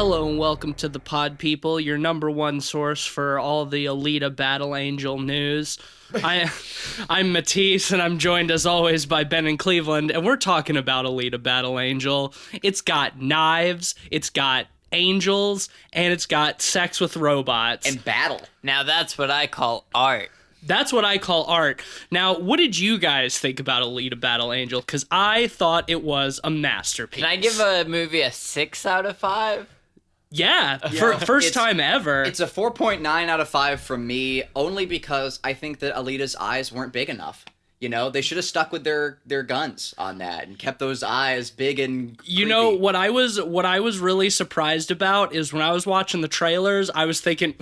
Hello and welcome to the Pod People, your number one source for all the Alita Battle Angel news. I'm Matisse, and I'm joined as always by Ben in Cleveland, and we're talking about Alita Battle Angel. It's got knives, it's got angels, and it's got sex with robots. And battle. Now that's what I call art. That's what I call art. Now, what did you guys think about Alita Battle Angel? Because I thought it was a masterpiece. Can I give a movie a 6 out of 5? Yeah, for first time ever. It's a 4.9 out of 5 from me, only because I think that Alita's eyes weren't big enough. You know, they should have stuck with their guns on that and kept those eyes big and creepy. You know, what I was really surprised about is when I was watching the trailers, I was thinking,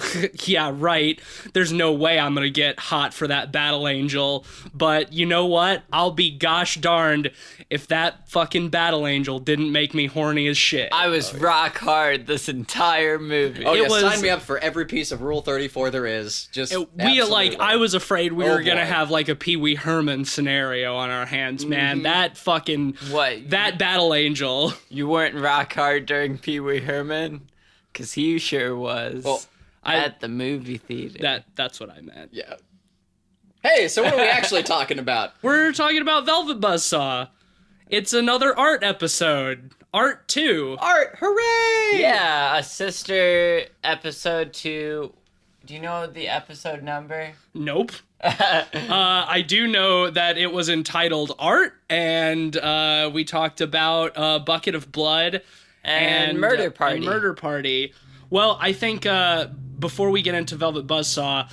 yeah, right, there's no way I'm going to get hot for that Battle Angel. But you know what? I'll be gosh darned if that fucking Battle Angel didn't make me horny as shit. I was rock hard this entire movie. Oh, sign me up for every piece of Rule 34 there is. I was afraid we were going to have like a Pee Wee Herman scenario on our hands, man. That fucking that Battle Angel. You weren't rock hard during Pee Wee Herman? Because he sure was. Well, at the movie theater. That's what I meant. Yeah. Hey, so what are we actually talking about? We're talking about Velvet Buzzsaw. It's another art episode. Art 2. Art, hooray! Yeah, a sister episode to... Do you know the episode number? Nope. I do know that it was entitled Art, and we talked about Bucket of Blood and Murder Party. And Murder Party. Well, I think before we get into Velvet Buzzsaw,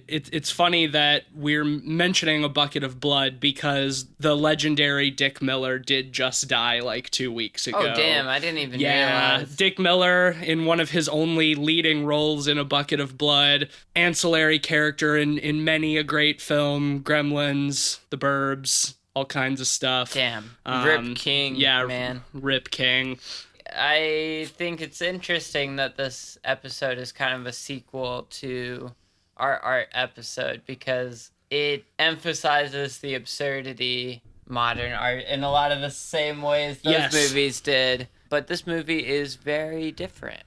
it's funny that we're mentioning a Bucket of Blood because the legendary Dick Miller did just die like 2 weeks ago. Oh, damn, I didn't even realize. Dick Miller, in one of his only leading roles in A Bucket of Blood, ancillary character in many a great film, Gremlins, The Burbs, all kinds of stuff. Damn, Rip King, man. Rip King. I think it's interesting that this episode is kind of a sequel to our art episode because it emphasizes the absurdity modern art in a lot of the same ways those movies did. But this movie is very different.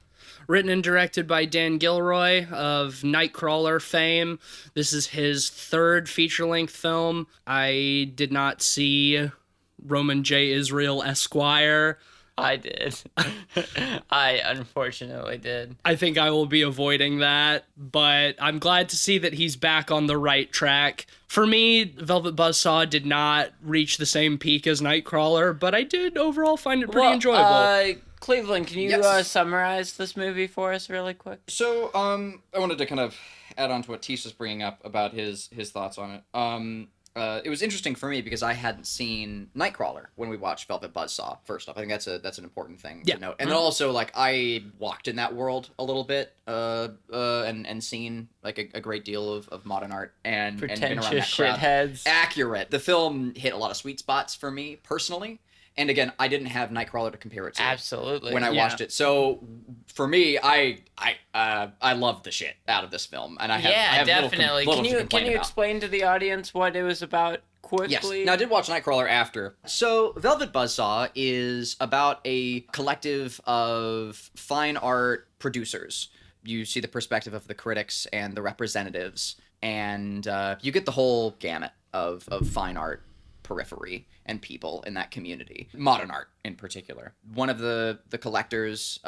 Written and directed by Dan Gilroy of Nightcrawler fame. This is his third feature-length film. I did not see Roman J. Israel Esquire. I did. I unfortunately did. I think I will be avoiding that, but I'm glad to see that he's back on the right track. For me, Velvet Buzzsaw did not reach the same peak as Nightcrawler, but I did overall find it pretty enjoyable. Cleveland, can you summarize this movie for us really quick? So, I wanted to kind of add on to what Tish was bringing up about his thoughts on it. It was interesting for me because I hadn't seen Nightcrawler when we watched Velvet Buzzsaw. First off, I think that's an important thing to note. And then also, like, I walked in that world a little bit, and seen like a great deal of modern art and been around that crowd. Shitheads. Accurate. The film hit a lot of sweet spots for me personally. And again, I didn't have Nightcrawler to compare it to. Absolutely. When I watched it. So for me, I loved the shit out of this film. And I have definitely. Can you explain to the audience what it was about quickly? Yes. Now, I did watch Nightcrawler after. So Velvet Buzzsaw is about a collective of fine art producers. You see the perspective of the critics and the representatives, and you get the whole gamut of fine art periphery and people in that community. Modern art in particular. One of the collectors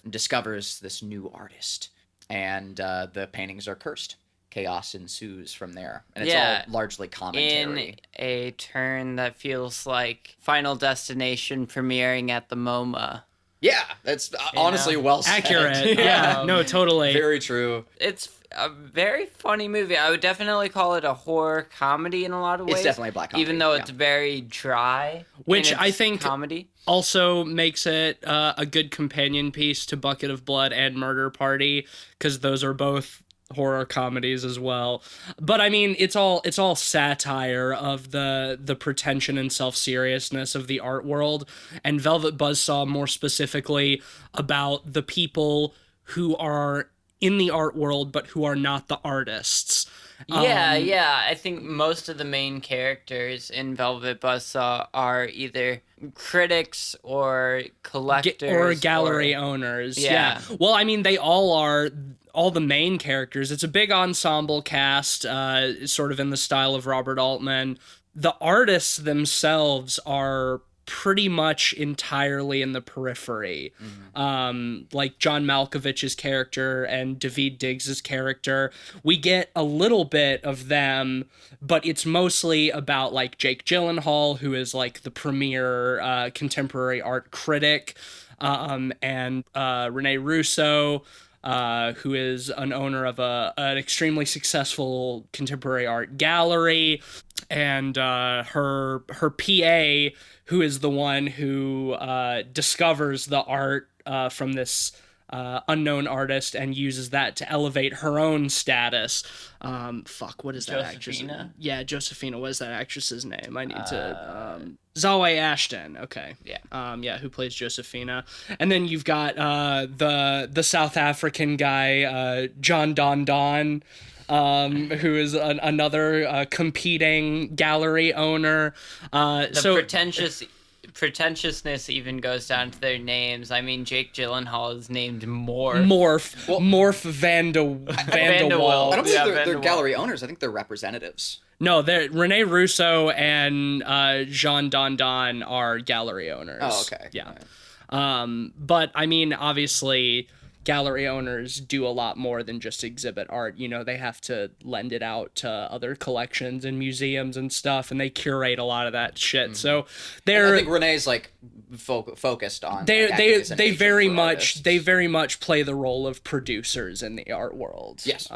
discovers this new artist, and the paintings are cursed. Chaos ensues from there. And it's all largely commentary. In a turn that feels like Final Destination premiering at the MoMA. Yeah, that's honestly well said. Accurate. Yeah, no, totally. Very true. It's a very funny movie. I would definitely call it a horror comedy in a lot of ways. It's definitely a black comedy. Even though it's very dry. Which I think comedy also makes it a good companion piece to Bucket of Blood and Murder Party, because those are both horror comedies as well. But I mean, it's all satire of the pretension and self-seriousness of the art world, and Velvet Buzzsaw more specifically about the people who are in the art world but who are not the artists. Yeah. I think most of the main characters in Velvet Buzzsaw are either critics or collectors or gallery owners. Yeah. Well, I mean, they all are, all the main characters. It's a big ensemble cast, sort of in the style of Robert Altman. The artists themselves are pretty much entirely in the periphery. Like John Malkovich's character and Daveed Diggs's character, we get a little bit of them, but it's mostly about like Jake Gyllenhaal, who is like the premier contemporary art critic, and Rene Russo, who is an owner of an extremely successful contemporary art gallery, and her PA, who is the one who discovers the art from this unknown artist and uses that to elevate her own status. What is that actress? Yeah, Josephina. What is that actress's name? I need to... Zawe Ashton. Okay. Yeah. Who plays Josephina. And then you've got the South African guy, John Don Don, who is another competing gallery owner. Pretentiousness even goes down to their names. I mean, Jake Gyllenhaal is named Morf. Morf Vandewalt. I don't believe they're gallery owners. I think they're representatives. No, Rene Russo and Jean Don Don are gallery owners. Oh, okay. Yeah. Right. But, I mean, obviously, gallery owners do a lot more than just exhibit art. You know, they have to lend it out to other collections and museums and stuff, and they curate a lot of that shit. So they're... I think Renee's like focused on... They very much play the role of producers in the art world. Yes.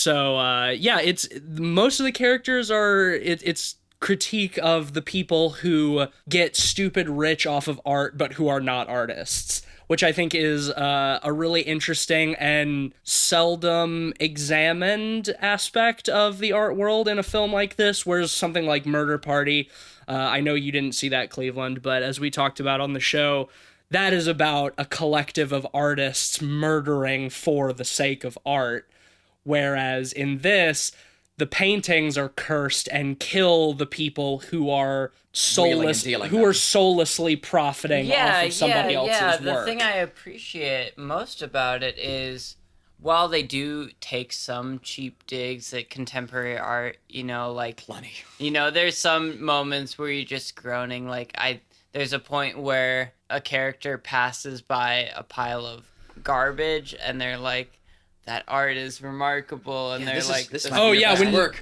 It's most of the characters are it's critique of the people who get stupid rich off of art but who are not artists, which I think is a really interesting and seldom examined aspect of the art world in a film like this, whereas something like Murder Party, I know you didn't see that, Cleveland, but as we talked about on the show, that is about a collective of artists murdering for the sake of art. Whereas in this, the paintings are cursed and kill the people who are soullessly profiting off of somebody else's work. The thing I appreciate most about it is, while they do take some cheap digs at contemporary art, you know, like plenty. You know, there's some moments where you're just groaning. Like there's a point where a character passes by a pile of garbage and they're like, that art is remarkable, and they're like,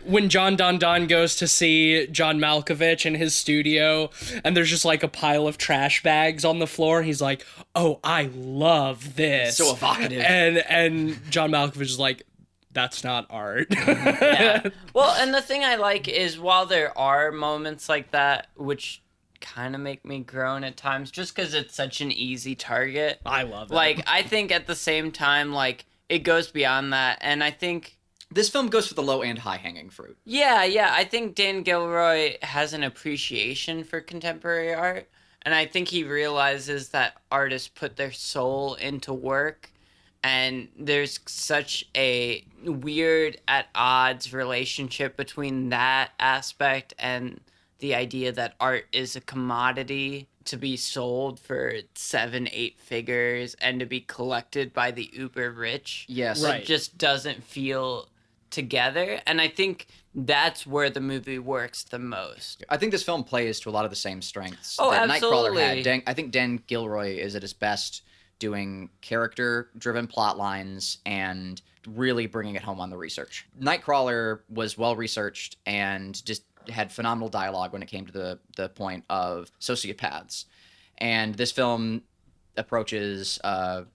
when John Don Don goes to see John Malkovich in his studio, and there's just like a pile of trash bags on the floor, he's like, oh, I love this. So evocative. And John Malkovich is like, that's not art. Yeah. Well, and the thing I like is, while there are moments like that, which kind of make me groan at times, just because it's such an easy target. I love it. Like, I think at the same time, like, it goes beyond that, and I think... This film goes for the low and high-hanging fruit. Yeah, I think Dan Gilroy has an appreciation for contemporary art, and I think he realizes that artists put their soul into work, and there's such a weird, at odds relationship between that aspect and the idea that art is a commodity to be sold for 7-8 figures and to be collected by the uber rich. Yes. Right. It just doesn't feel together. And I think that's where the movie works the most. I think this film plays to a lot of the same strengths that Nightcrawler had. I think Dan Gilroy is at his best doing character-driven plot lines and really bringing it home on the research. Nightcrawler was well-researched and just had phenomenal dialogue when it came to the point of sociopaths. And this film approaches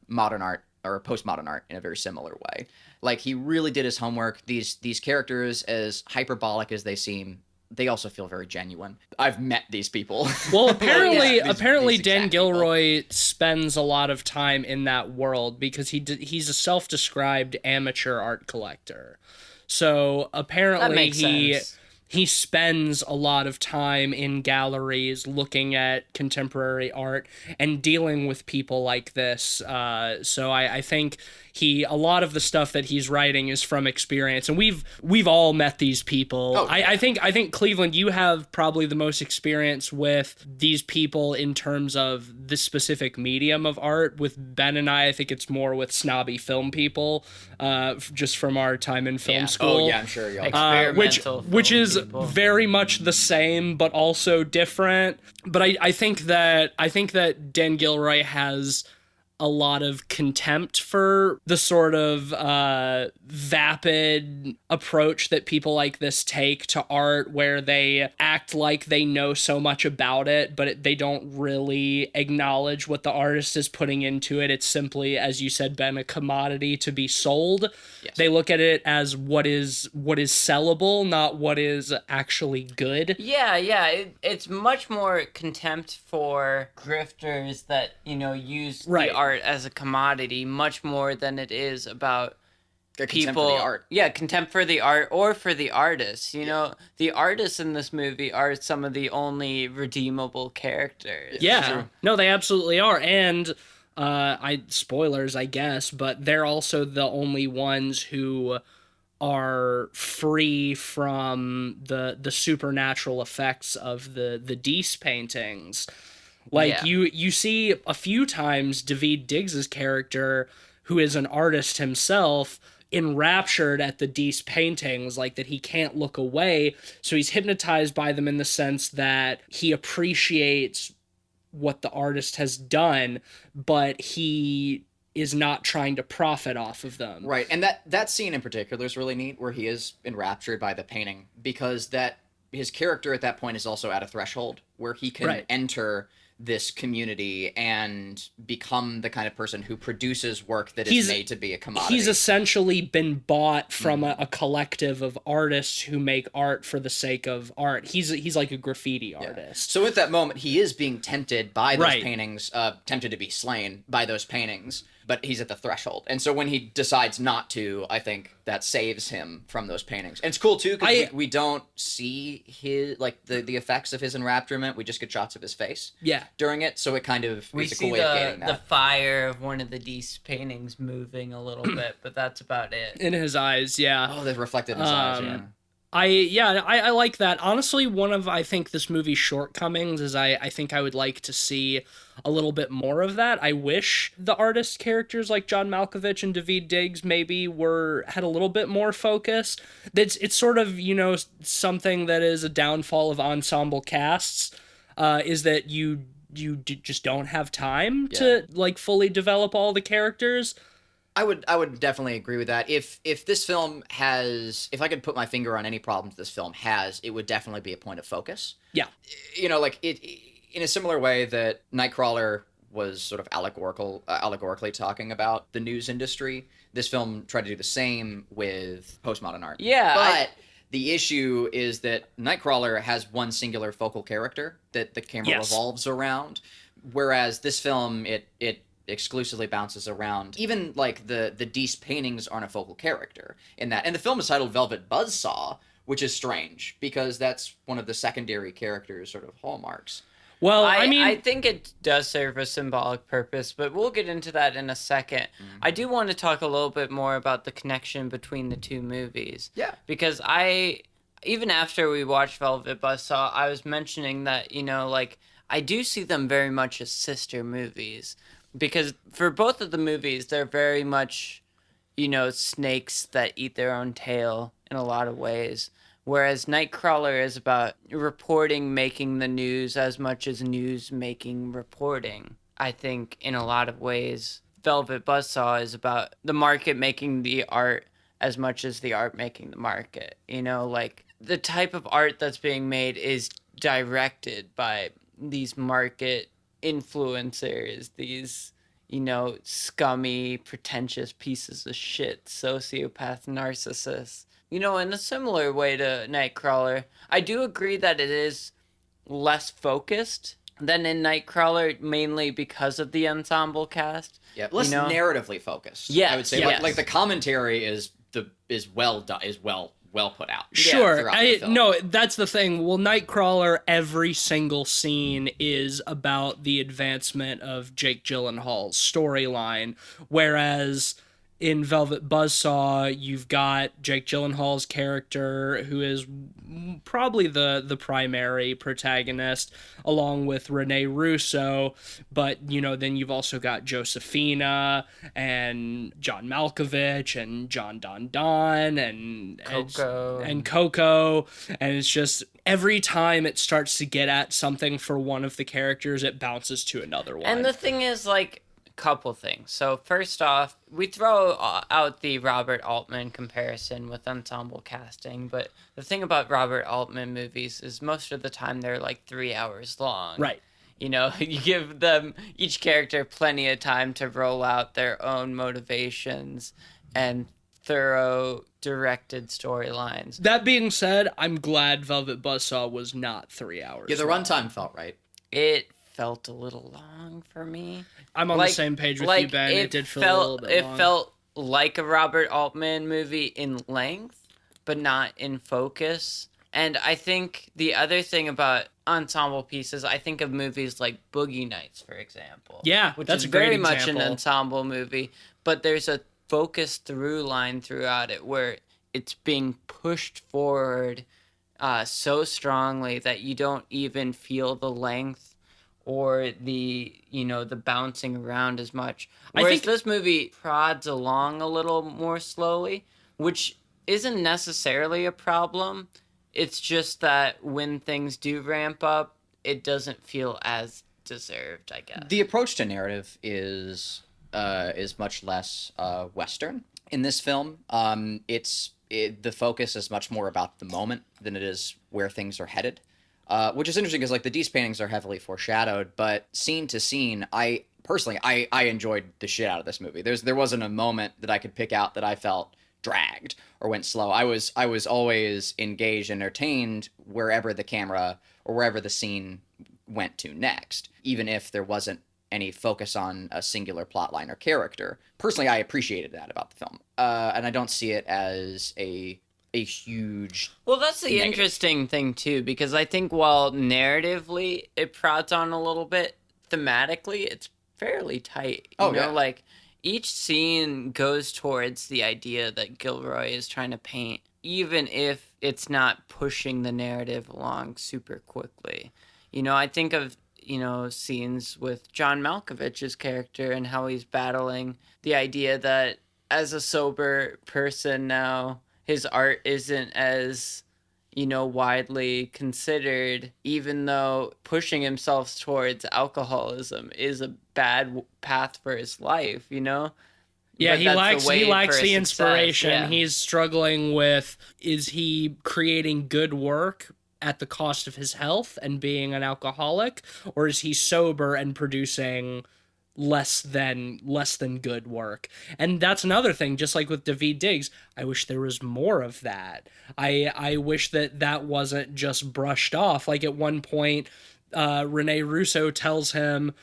modern art or postmodern art in a very similar way. Like, he really did his homework. These characters, as hyperbolic as they seem, they also feel very genuine. I've met these people. Well, apparently Dan Gilroy spends a lot of time in that world because he's a self-described amateur art collector. So apparently he spends a lot of time in galleries looking at contemporary art and dealing with people like this. So I think a lot of the stuff that he's writing is from experience, and we've all met these people. Oh, yeah. I think Cleveland, you have probably the most experience with these people in terms of the specific medium of art. With Ben and I think it's more with snobby film people, just from our time in film school. Oh yeah, I'm sure you'll. Which is people. very much the same, but also different. But I think that Dan Gilroy has a lot of contempt for the sort of vapid approach that people like this take to art, where they act like they know so much about it, but they don't really acknowledge what the artist is putting into it. It's simply, as you said, Ben, a commodity to be sold. Yes. They look at it as what is sellable, not what is actually good. Yeah, it's much more contempt for grifters that, use Right. the art as a commodity, much more than it is about Contempt for the art. Yeah, contempt for the art or for the artists. The artists in this movie are some of the only redeemable characters. Yeah, no, they absolutely are. And spoilers, I guess, but they're also the only ones who are free from the supernatural effects of the Dees paintings. Like, you see a few times Daveed Diggs's character, who is an artist himself, enraptured at the Dees paintings, like that he can't look away. So he's hypnotized by them in the sense that he appreciates what the artist has done, but he is not trying to profit off of them. Right, and that scene in particular is really neat, where he is enraptured by the painting, because his character at that point is also at a threshold where he can enter this community and become the kind of person who produces work that is made to be a commodity. He's essentially been bought from a collective of artists who make art for the sake of art. He's like a graffiti artist. So at that moment, he is being tempted by those paintings, tempted to be slain by those paintings, but he's at the threshold. And so when he decides not to, I think that saves him from those paintings. And it's cool too, because we don't see his, like, the effects of his enrapturement. We just get shots of his face during it. So it kind of is a cool way of getting that. The fire of one of the Dees paintings moving a little bit, but that's about it. In his eyes, yeah. Oh, they've reflected in his eyes, yeah. I like that. Honestly, one of, I think, this movie's shortcomings is I think I would like to see a little bit more of that. I wish the artist characters like John Malkovich and Daveed Diggs maybe had a little bit more focus. It's sort of, something that is a downfall of ensemble casts, is that you just don't have time to, like, fully develop all the characters. I would definitely agree with that. If this film has, if I could put my finger on any problems this film has, it would definitely be a point of focus. Yeah. Like it, in a similar way that Nightcrawler was sort of allegorically talking about the news industry, this film tried to do the same with postmodern art. Yeah. But the issue is that Nightcrawler has one singular focal character that the camera revolves around, whereas this film, it exclusively bounces around. Even like the Dees paintings aren't a focal character in that. And the film is titled Velvet Buzzsaw, which is strange because that's one of the secondary characters' sort of hallmarks. Well, I think it does serve a symbolic purpose, but we'll get into that in a second. Mm-hmm. I do want to talk a little bit more about the connection between the two movies. Yeah. Because even after we watched Velvet Buzzsaw, I was mentioning that, I do see them very much as sister movies. Because for both of the movies, they're very much, snakes that eat their own tail in a lot of ways. Whereas Nightcrawler is about reporting making the news as much as news making reporting. I think in a lot of ways, Velvet Buzzsaw is about the market making the art as much as the art making the market. The type of art that's being made is directed by these market influencers, these, scummy, pretentious pieces of shit, sociopath narcissists. In a similar way to Nightcrawler, I do agree that it is less focused than in Nightcrawler, mainly because of the ensemble cast. Yeah, less narratively focused. Yeah, I would say, like the commentary is well well put out. Sure. throughout the film. No, that's the thing. Well, Nightcrawler, every single scene is about the advancement of Jake Gyllenhaal's storyline, whereas in Velvet Buzzsaw, you've got Jake Gyllenhaal's character, who is probably the primary protagonist, along with Rene Russo, but, then you've also got Josephina, and John Malkovich, and John Don Don, and Coco, and it's just, every time it starts to get at something for one of the characters, it bounces to another one. And the thing is, couple things. So first off, we throw out the Robert Altman comparison with ensemble casting, but the thing about Robert Altman movies is most of the time they're 3 hours long. Right. You give them, each character, plenty of time to roll out their own motivations and thorough directed storylines. That being said, I'm glad Velvet Buzzsaw was not 3 hours. Yeah, the runtime felt right. It felt a little long for me. I'm on the same page with you, Ben. It did feel a little bit long. It felt like a Robert Altman movie in length, but not in focus. And I think the other thing about ensemble pieces, I think of movies like Boogie Nights, for example. Yeah, which that's is a great very example. much an ensemble movie, but there's a focused through line throughout it where it's being pushed forward so strongly that you don't even feel the length or the bouncing around as much. Whereas this movie prods along a little more slowly, which isn't necessarily a problem. It's just that when things do ramp up, it doesn't feel as deserved, I guess. The approach to narrative is much less Western in this film. The focus is much more about the moment than it is where things are headed. Which is interesting because the Dees paintings are heavily foreshadowed, but scene to scene, I personally enjoyed the shit out of this movie. There wasn't a moment that I could pick out that I felt dragged or went slow. I was always engaged, entertained wherever the camera or wherever the scene went to next, even if there wasn't any focus on a singular plotline or character. Personally, I appreciated that about the film, and I don't see it as a huge Well, that's the negative. interesting thing too, because I think while narratively it prods on a little bit, thematically it's fairly tight. You know, each scene goes towards the idea that Gilroy is trying to paint, even if it's not pushing the narrative along super quickly. I think of scenes with John Malkovich's character and how he's battling the idea that as a sober person now, his art isn't as, widely considered, even though pushing himself towards alcoholism is a bad path for his life, Yeah, but he lacks the inspiration. Yeah. He's struggling with, is he creating good work at the cost of his health and being an alcoholic, or is he sober and producing less than good work? And that's another thing, just like with Daveed Diggs, I wish there was more of that. I wish that wasn't just brushed off. At one point, Rene Russo tells him,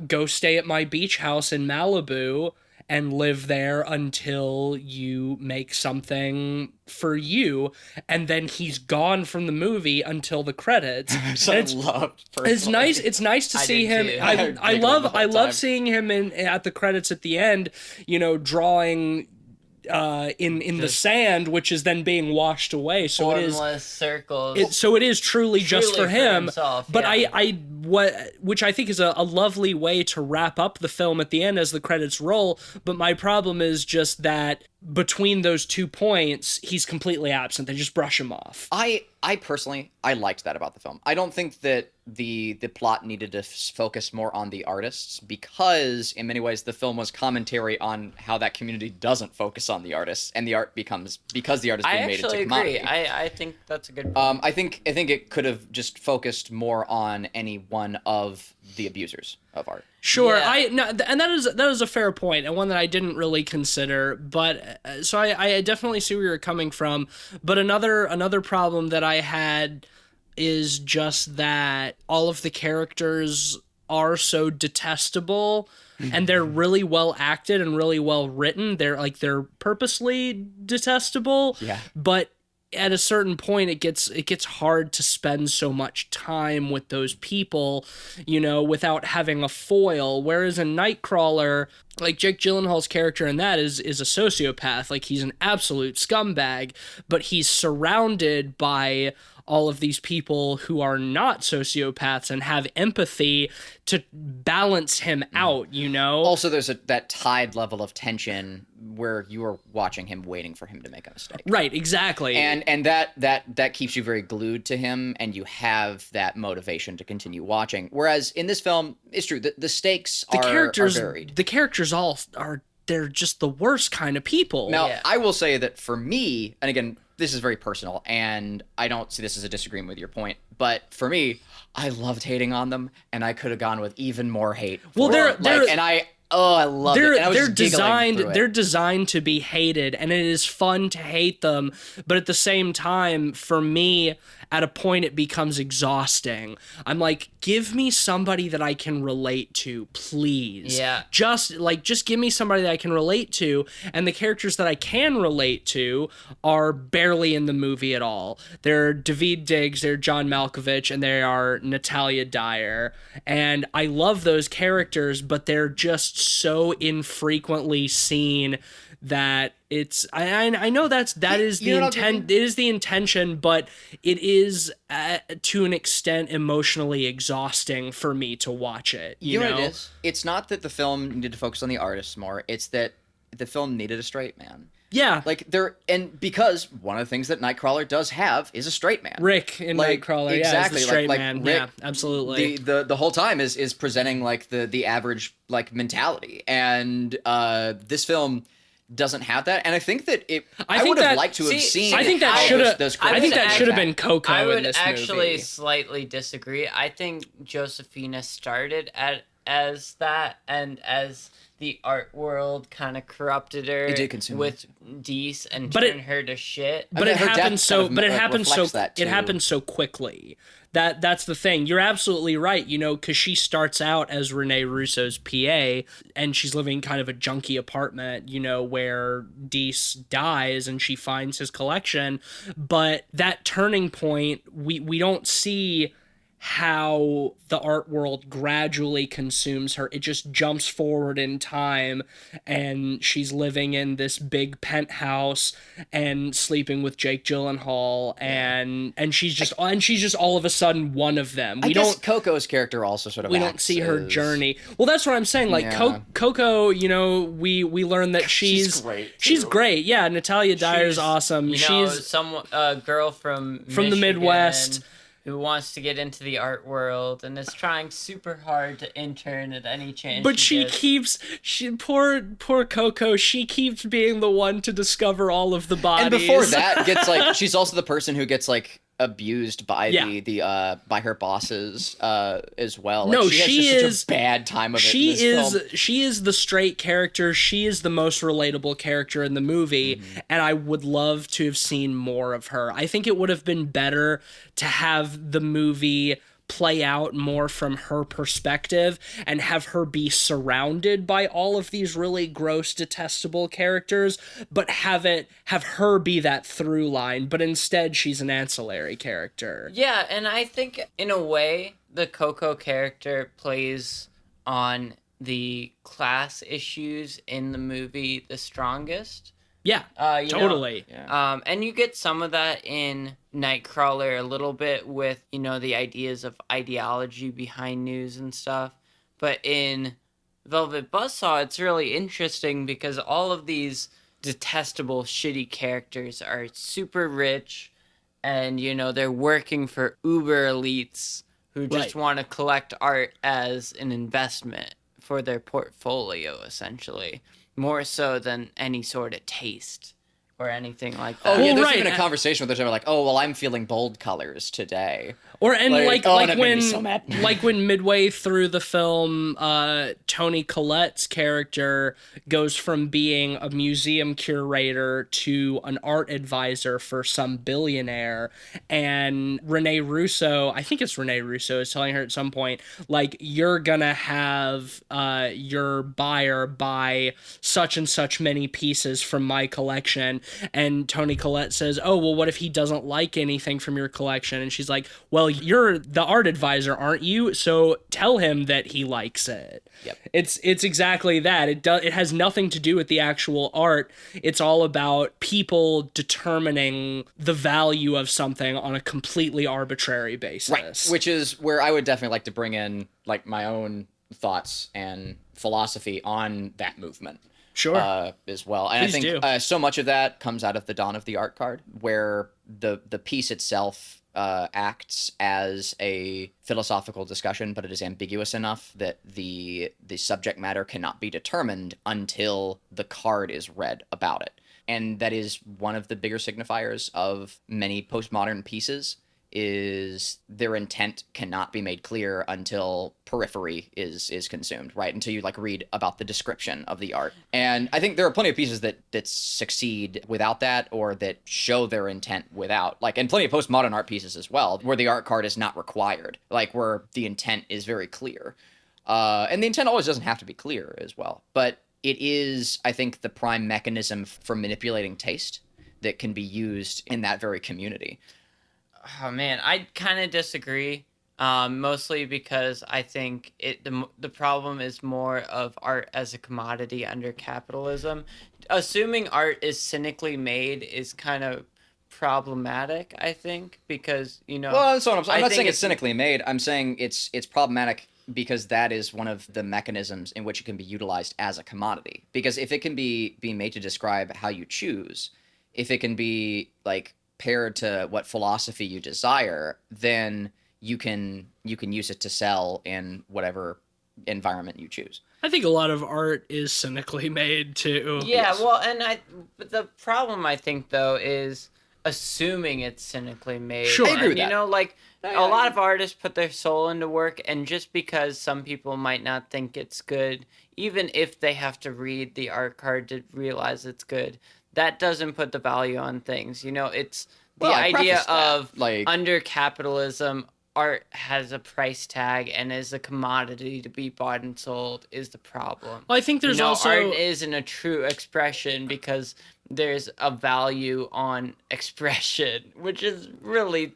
go stay at my beach house in Malibu and live there until you make something for you, and then he's gone from the movie until the credits. It's nice. It's nice to see him. I love seeing him at the credits at the end. Drawing in the sand, which is then being washed away. So formless circles. So it is truly just for him. Himself, but yeah. Which I think is a lovely way to wrap up the film at the end as the credits roll. But my problem is just that between those 2 points, he's completely absent. They just brush him off. I personally, I liked that about the film. I don't think that the plot needed to focus more on the artists, because in many ways the film was commentary on how that community doesn't focus on the artists, and the art becomes, because the art is being made into commodity. I think that's a good point. I think it could have just focused more on any one of the abusers of art. Sure, Yeah. And that is a fair point, and one that I didn't really consider. But so I definitely see where you're coming from. But another problem that I had is just that all of the characters are so detestable, and they're really well acted and really well written. They're purposely detestable. Yeah. But at a certain point it gets hard to spend so much time with those people, without having a foil. Whereas in Nightcrawler, like Jake Gyllenhaal's character in that is a sociopath. Like, he's an absolute scumbag, but he's surrounded by all of these people who are not sociopaths and have empathy to balance him out, Also, there's that tied level of tension where you are watching him, waiting for him to make a mistake. Right, exactly. And that keeps you very glued to him, and you have that motivation to continue watching. Whereas in this film, it's true, the stakes are varied. The characters all are, they're just the worst kind of people. Now, I will say that for me, and again, this is very personal, and I don't see this as a disagreement with your point, but for me, I loved hating on them, and I could have gone with even more hate. I love it. And I was just giggling through it. They're designed to be hated, and it is fun to hate them. But at the same time, for me, at a point, it becomes exhausting. I'm like, give me somebody that I can relate to, please. Yeah. Just give me somebody that I can relate to. And the characters that I can relate to are barely in the movie at all. They're Daveed Diggs, they're John Malkovich, and they are Natalia Dyer. And I love those characters, but they're just so infrequently seen that it's I know that is the intent. It is the intention, but it is to an extent emotionally exhausting for me to watch it. You know what it is? It's not that the film needed to focus on the artists more. It's that the film needed a straight man. Yeah. Because one of the things that Nightcrawler does have is a straight man. Rick in Nightcrawler, exactly, is the straight like man. Rick, yeah, absolutely. The whole time is presenting like the average like mentality, and this film doesn't have that, and I think that I would have liked to have seen. I think that should have been Coco in this movie. I would actually slightly disagree. I think Josefina started as that, and as the art world kind of corrupted her with Deese and turned her to shit. But it happened so quickly. That's the thing. You're absolutely right, because she starts out as Rene Russo's PA, and she's living kind of a junky apartment, where Deese dies and she finds his collection. But that turning point, we don't see how the art world gradually consumes her. It just jumps forward in time, and she's living in this big penthouse and sleeping with Jake Gyllenhaal, and she's just all of a sudden one of them. I guess Coco's character also sort of don't see her journey. Well, that's what I'm saying. Like, Coco, we learn that she's great. She's great. Yeah, Natalia Dyer's awesome. She's a girl from the Midwest who wants to get into the art world and is trying super hard to intern at any chance. But poor Coco, she keeps being the one to discover all of the bodies. And before that, she's also the person who gets abused by by her bosses as well. She has such a bad time of it. She is the straight character. She is the most relatable character in the movie, and I would love to have seen more of her. I think it would have been better to have the movie play out more from her perspective and have her be surrounded by all of these really gross, detestable characters, but have her be that through line. But instead, she's an ancillary character. Yeah, and I think in a way, the Coco character plays on the class issues in the movie the strongest. Yeah, totally. And you get some of that in Nightcrawler a little bit with, the ideas of ideology behind news and stuff. But in Velvet Buzzsaw, it's really interesting because all of these detestable, shitty characters are super rich and, they're working for uber elites who just want to collect art as an investment for their portfolio, essentially. More so than any sort of taste or anything like that. Oh, yeah, there's even a conversation where they're like, oh, well, I'm feeling bold colors today. When midway through the film, Toni Collette's character goes from being a museum curator to an art advisor for some billionaire, and Rene Russo, I think it's Rene Russo, is telling her at some point, you're gonna have your buyer buy such and such many pieces from my collection, And Toni Collette says, oh, well, what if he doesn't like anything from your collection? And she's like, well, you're the art advisor, aren't you? So tell him that he likes it. Yep. It's exactly that. It has nothing to do with the actual art. It's all about people determining the value of something on a completely arbitrary basis. Right, which is where I would definitely like to bring in like my own thoughts and philosophy on that movement. Sure. As well. And Please I think so much of that comes out of the dawn of the art card, where the piece itself acts as a philosophical discussion, but it is ambiguous enough that the subject matter cannot be determined until the card is read about it. And that is one of the bigger signifiers of many postmodern pieces, is their intent cannot be made clear until periphery is consumed, right? Until you like read about the description of the art. And I think there are plenty of pieces that succeed without that, or that show their intent without, like, and plenty of postmodern art pieces as well, where the art card is not required, like where the intent is very clear. And the intent always doesn't have to be clear as well, but it is, I think, the prime mechanism for manipulating taste that can be used in that very community. Oh man, I kind of disagree. Mostly because I think the problem is more of art as a commodity under capitalism. Assuming art is cynically made is kind of problematic, I think, because, you know. Well, that's what I'm not saying it's cynically made. I'm saying it's problematic because that is one of the mechanisms in which it can be utilized as a commodity. Because if it can be made to describe how you choose, if it can be like paired to what philosophy you desire, then you can use it to sell in whatever environment you choose. I think a lot of art is cynically made too. Yeah, yes. Well, but the problem I think though is assuming it's cynically made. Sure, I agree with that. You know, like a lot of artists put their soul into work, and just because some people might not think it's good, even if they have to read the art card to realize it's good, that doesn't put the value on things. You know, it's the idea of like, under capitalism, art has a price tag and is a commodity to be bought and sold is the problem. Well, I think there's also art isn't a true expression because there's a value on expression, which is really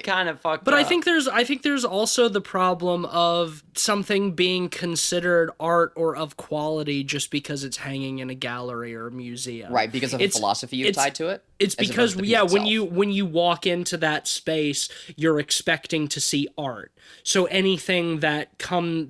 kind of fucked up. But I think there's also the problem of something being considered art or of quality just because it's hanging in a gallery or a museum. Right, because of the philosophy you've tied to it? It's because when you walk into that space, you're expecting to see art. So anything that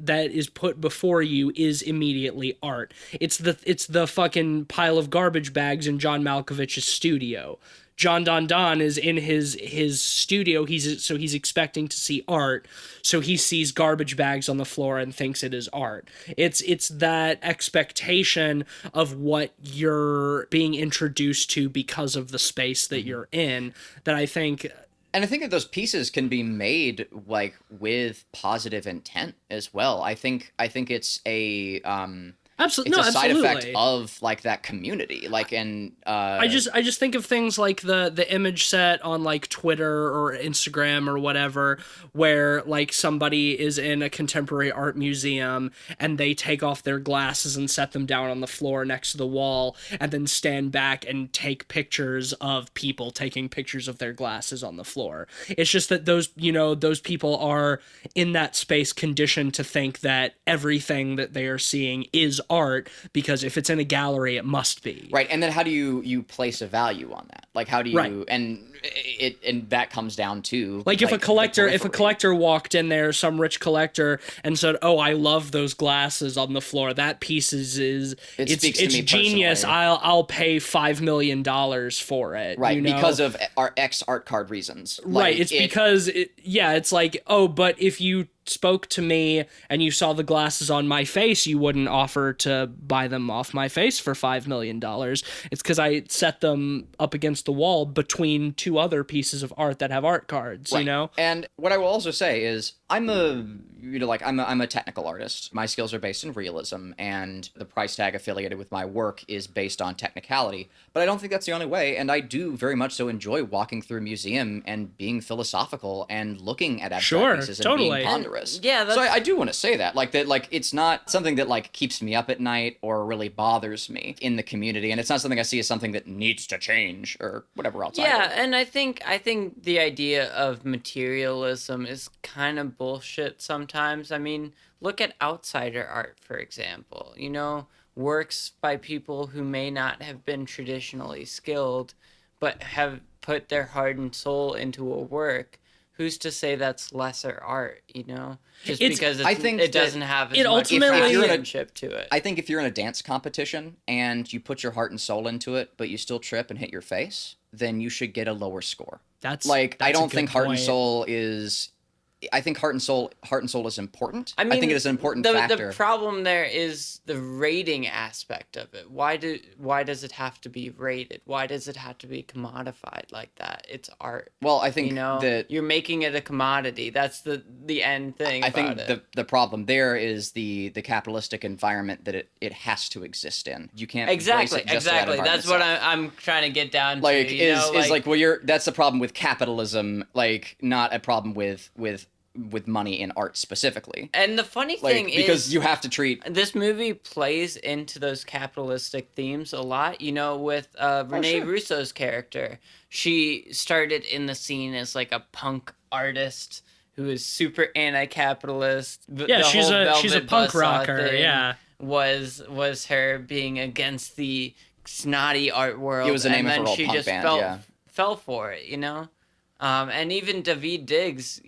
is put before you is immediately art. It's the fucking pile of garbage bags in John Malkovich's studio. John Don Don is in his studio. He's expecting to see art, so he sees garbage bags on the floor and thinks it is art. It's that expectation of what you're being introduced to because of the space that you're in that I think. And I think that those pieces can be made like with positive intent as well. I think it's a Absolutely, it's a side effect of like that community. Like, and I just think of things like the image set on like Twitter or Instagram or whatever, where like somebody is in a contemporary art museum and they take off their glasses and set them down on the floor next to the wall, and then stand back and take pictures of people taking pictures of their glasses on the floor. It's just that those people are in that space conditioned to think that everything that they are seeing is art, because if it's in a gallery it must be right. And then how do you place a value on that? Like how do you and that comes down to like if a collector walked in there, some rich collector, and said, oh, I love those glasses on the floor, that piece is it's genius, I'll pay $5 million for it, right? Because of our art card reasons, right? Like, it's like, oh, but if you spoke to me and you saw the glasses on my face, you wouldn't offer to buy them off my face for $5 million. It's because I set them up against the wall between two other pieces of art that have art cards, right. You know? And what I will also say is I'm a technical artist. My skills are based in realism, and the price tag affiliated with my work is based on technicality. But I don't think that's the only way, and I do very much so enjoy walking through a museum and being philosophical and looking at abstract pieces and being ponderous. So I do want to say that, it's not something that keeps me up at night or really bothers me in the community, and it's not something I see as something that needs to change or whatever else. Yeah, and I think the idea of materialism is kind of bullshit sometimes. I mean, look at outsider art, for example. You know, works by people who may not have been traditionally skilled, but have put their heart and soul into a work. Who's to say that's lesser art, you know? Just because it doesn't have as much craftsmanship to it. I think if you're in a dance competition and you put your heart and soul into it, but you still trip and hit your face, then you should get a lower score. That's I don't think heart and soul is... I think heart and soul is important. I think it is an important factor. The problem there is the rating aspect of it. Why does it have to be rated? Why does it have to be commodified like that? It's art. Well, I think that you're making it a commodity. That's the end thing. I think the problem there is the capitalistic environment that it has to exist in. You can't exactly. That's what I'm trying to get down to. That's the problem with capitalism. Not a problem with money in art specifically. And the funny thing is, because you have to treat... This movie plays into those capitalistic themes a lot, with Rene Russo's character. She started in the scene as a punk artist who is super anti-capitalist. Yeah, she's a punk rocker, yeah. Was her being against the snotty art world. It was the name of her old punk band, fell for it, and even David Diggs,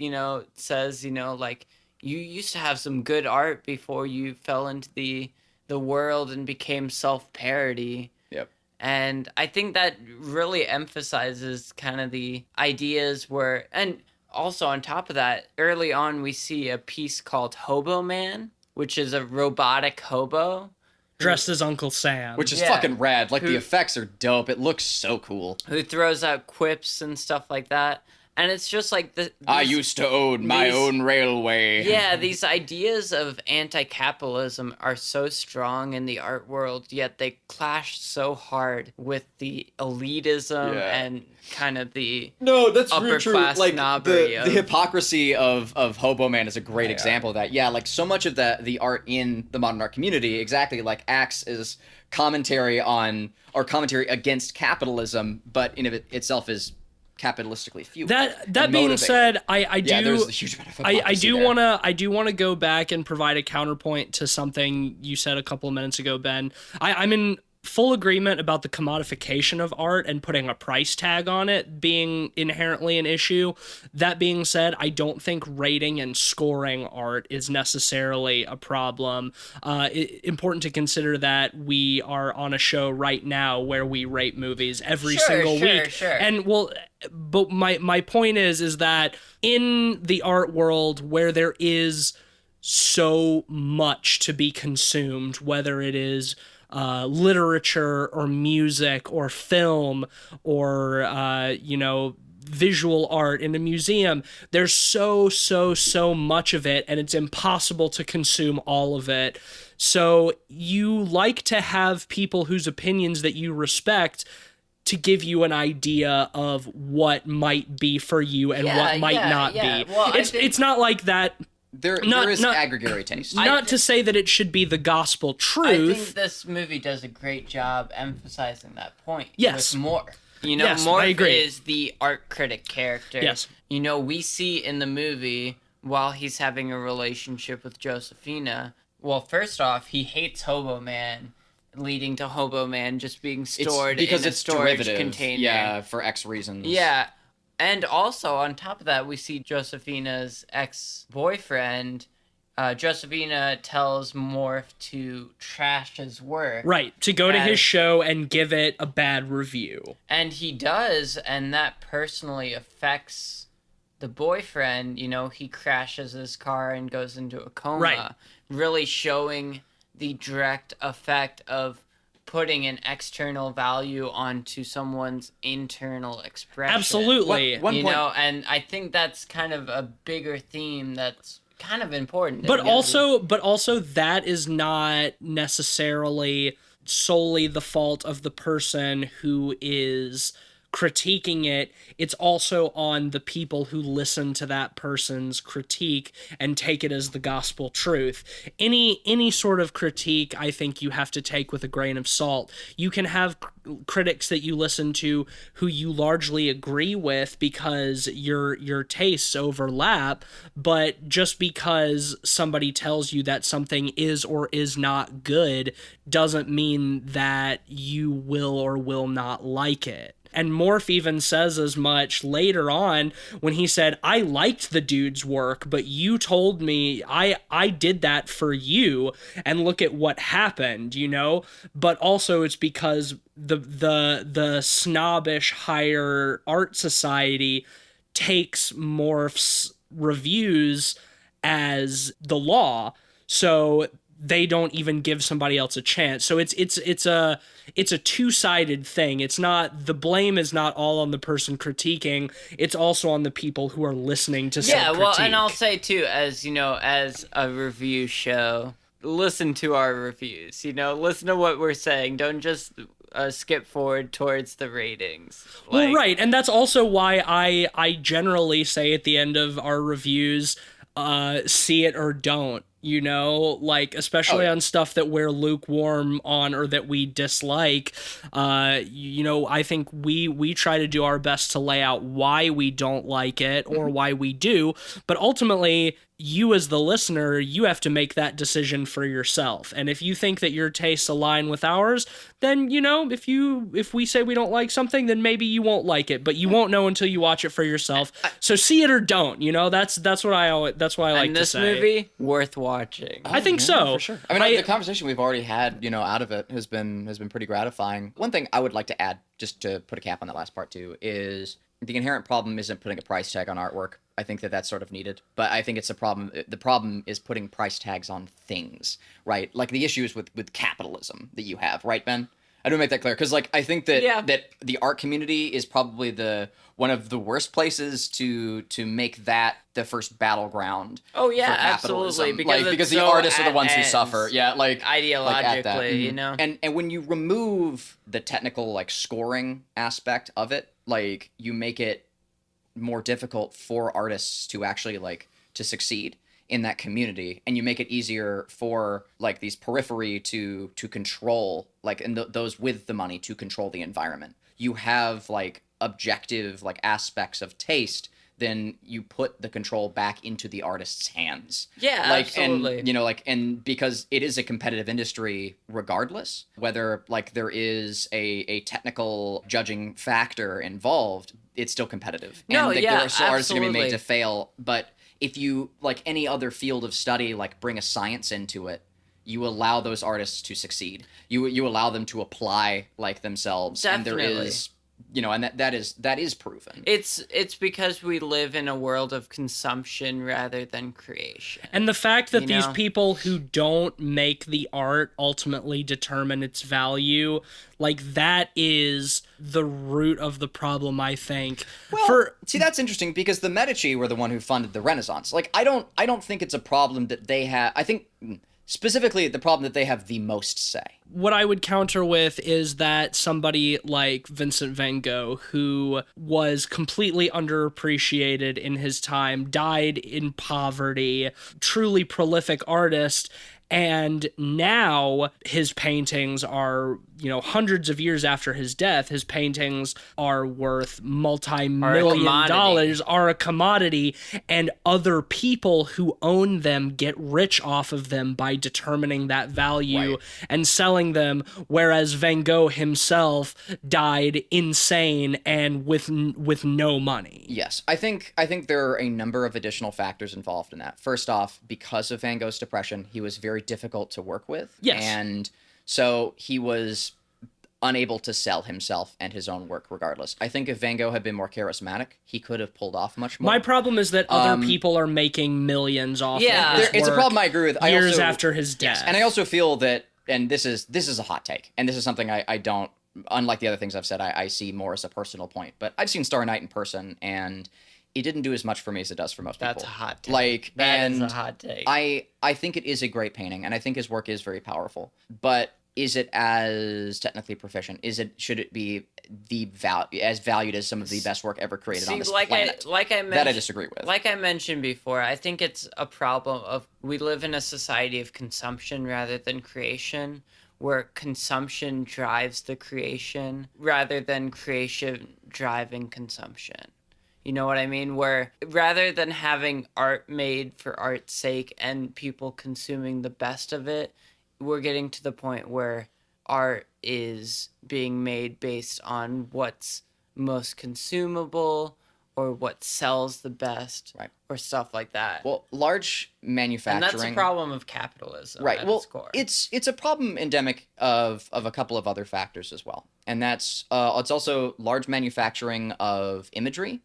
says, you used to have some good art before you fell into the world and became self-parody. Yep. And I think that really emphasizes kind of the ideas and also on top of that, early on we see a piece called Hobo Man, which is a robotic hobo. Dressed as Uncle Sam. Which is fucking rad. The effects are dope. It looks so cool. Who throws out quips and stuff like that. And it's just I used to own my own railway. Yeah, these ideas of anti-capitalism are so strong in the art world, yet they clash so hard with the elitism and kind of the upper class snobbery. The hypocrisy of Hobo Man is a great example of that. Yeah, so much of the art in the modern art community exactly acts as commentary on or commentary against capitalism, but in of it itself is capitalistically fueled. That being said, I do there's a huge amount of hypocrisy I do wanna go back and provide a counterpoint to something you said a couple of minutes ago, Ben. I'm in full agreement about the commodification of art and putting a price tag on it being inherently an issue. That being said, I don't think rating and scoring art is necessarily a problem. Important to consider that we are on a show right now where we rate movies every single week. Sure. And but my point is that in the art world where there is so much to be consumed, whether it is literature or music or film or visual art in a museum, there's so much of it, and it's impossible to consume all of it. So you like to have people whose opinions that you respect to give you an idea of what might be for you and what might not be. Well, it's not like that. There is aggregatory taste. Not to say that it should be the gospel truth. I think this movie does a great job emphasizing that point. Yes. With Morf. Yes, Morf is the art critic character. Yes. We see in the movie, while he's having a relationship with Josephina, well, first off, he hates Hobo Man, leading to Hobo Man just being stored in a storage container. Yeah, for X reasons. Yeah. And also, on top of that, we see Josephina's ex-boyfriend. Josephina tells Morf to trash his work. Right, to go to his show and give it a bad review. And he does, and that personally affects the boyfriend. He crashes his car and goes into a coma. Right. Really showing the direct effect of putting an external value onto someone's internal expression. Absolutely. One you point- know, and I think that's kind of a bigger theme that's kind of important. But also that is not necessarily solely the fault of the person who is critiquing it. It's also on the people who listen to that person's critique and take it as the gospel truth. Any sort of critique, I think you have to take with a grain of salt. You can have critics that you listen to who you largely agree with because your tastes overlap, but just because somebody tells you that something is or is not good doesn't mean that you will or will not like it. And Morf even says as much later on when he said, I liked the dude's work, but you told me I did that for you, and look at what happened, you know? But also it's because the snobbish higher art society takes Morf's reviews as the law, so they don't even give somebody else a chance. So it's a two-sided thing. It's not, the blame is not all on the person critiquing, it's also on the people who are listening to said critique. Well, and I'll say too, as you know, as a review show, listen to our reviews, you know, listen to what we're saying, don't just skip forward towards the ratings. Well, right, and that's also why I generally say at the end of our reviews, see it or don't. You know, like, especially on stuff that we're lukewarm on or that we dislike, you know, I think we try to do our best to lay out why we don't like it or why we do, but ultimately, you as the listener, you have to make that decision for yourself. And if you think that your tastes align with ours, then, you know, if we say we don't like something, then maybe you won't like it, but you won't know until you watch it for yourself. So see it or don't, you know, that's what I like to say. And this movie, worth watching. I think so. For sure. I mean, the conversation we've already had, you know, out of it has been pretty gratifying. One thing I would like to add, just to put a cap on that last part too, is the inherent problem isn't putting a price tag on artwork. I think that that's sort of needed, but I think it's a problem. The problem is putting price tags on things, right? Like the issues with capitalism that you have, right, Ben? I do make that clear because, like, I think that that the art community is probably one of the worst places to make that the first battleground. Oh yeah, for capitalism. absolutely. Because the so artists are the ones who suffer. Yeah, like ideologically, you know. And when you remove the technical like scoring aspect of it, like you make it more difficult for artists to actually like to succeed in that community, and you make it easier for like these periphery to control, like, and those with the money to control the environment. You have like objective like aspects of taste, then you put the control back into the artist's hands. Yeah, like, absolutely. And, you know, like, and because it is a competitive industry regardless, whether like there is a technical judging factor involved, it's still competitive. No, and yeah, there are still artists going to be made absolutely. to fail. But if you, like any other field of study, like bring a science into it, you allow those artists to succeed. You allow them to apply like themselves. Definitely. And there is, you know, and that is proven. It's because we live in a world of consumption rather than creation. And the fact that You these know? people who don't make the art ultimately determine its value, like, that is the root of the problem, I think. Well, see, that's interesting because the Medici were the one who funded the Renaissance. Like, I don't think it's a problem that they have. I think specifically the problem that they have the most say. What I would counter with is that somebody like Vincent van Gogh, who was completely underappreciated in his time, died in poverty, truly prolific artist, and now his paintings are, you know, hundreds of years after his death, his paintings are worth multi-million dollars, are a commodity, and other people who own them get rich off of them by determining that value and selling them, whereas Van Gogh himself died insane and with no money. Yes, I think there are a number of additional factors involved in that. First off, because of Van Gogh's depression, he was very difficult to work with. Yes. And so he was unable to sell himself and his own work regardless. I think if Van Gogh had been more charismatic, he could have pulled off much more. My problem is that other people are making millions off of his it's a work problem I agree with. years after his death. And I also feel that and this is a hot take, and this is something I don't, unlike the other things I've said, I see more as a personal point. But I've seen Star Night in person, and it didn't do as much for me as it does for most people. That's a hot take. Like, that is and a hot take. I think it is a great painting, and I think his work is very powerful. But is it as technically proficient? Should it be as valued as some of the best work ever created on this planet? That I disagree with. Like I mentioned before, I think it's a problem of we live in a society of consumption rather than creation, where consumption drives the creation rather than creation driving consumption. You know what I mean? Where rather than having art made for art's sake and people consuming the best of it, we're getting to the point where art is being made based on what's most consumable or what sells the best, right, or stuff like that. Well, large manufacturing, and that's a problem of capitalism, right? At Well, its core. it's a problem endemic of a couple of other factors as well, and that's it's also large manufacturing of imagery,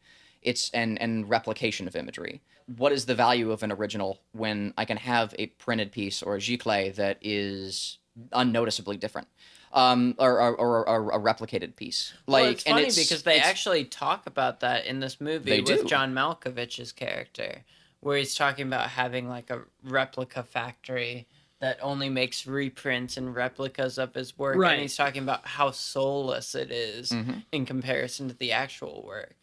and replication of imagery. What is the value of an original when I can have a printed piece or a giclée that is unnoticeably different, or a replicated piece? Well, it's funny because they actually talk about that in this movie with do. John Malkovich's character, where he's talking about having like a replica factory that only makes reprints and replicas of his work, Right. and he's talking about how soulless it is in comparison to the actual work.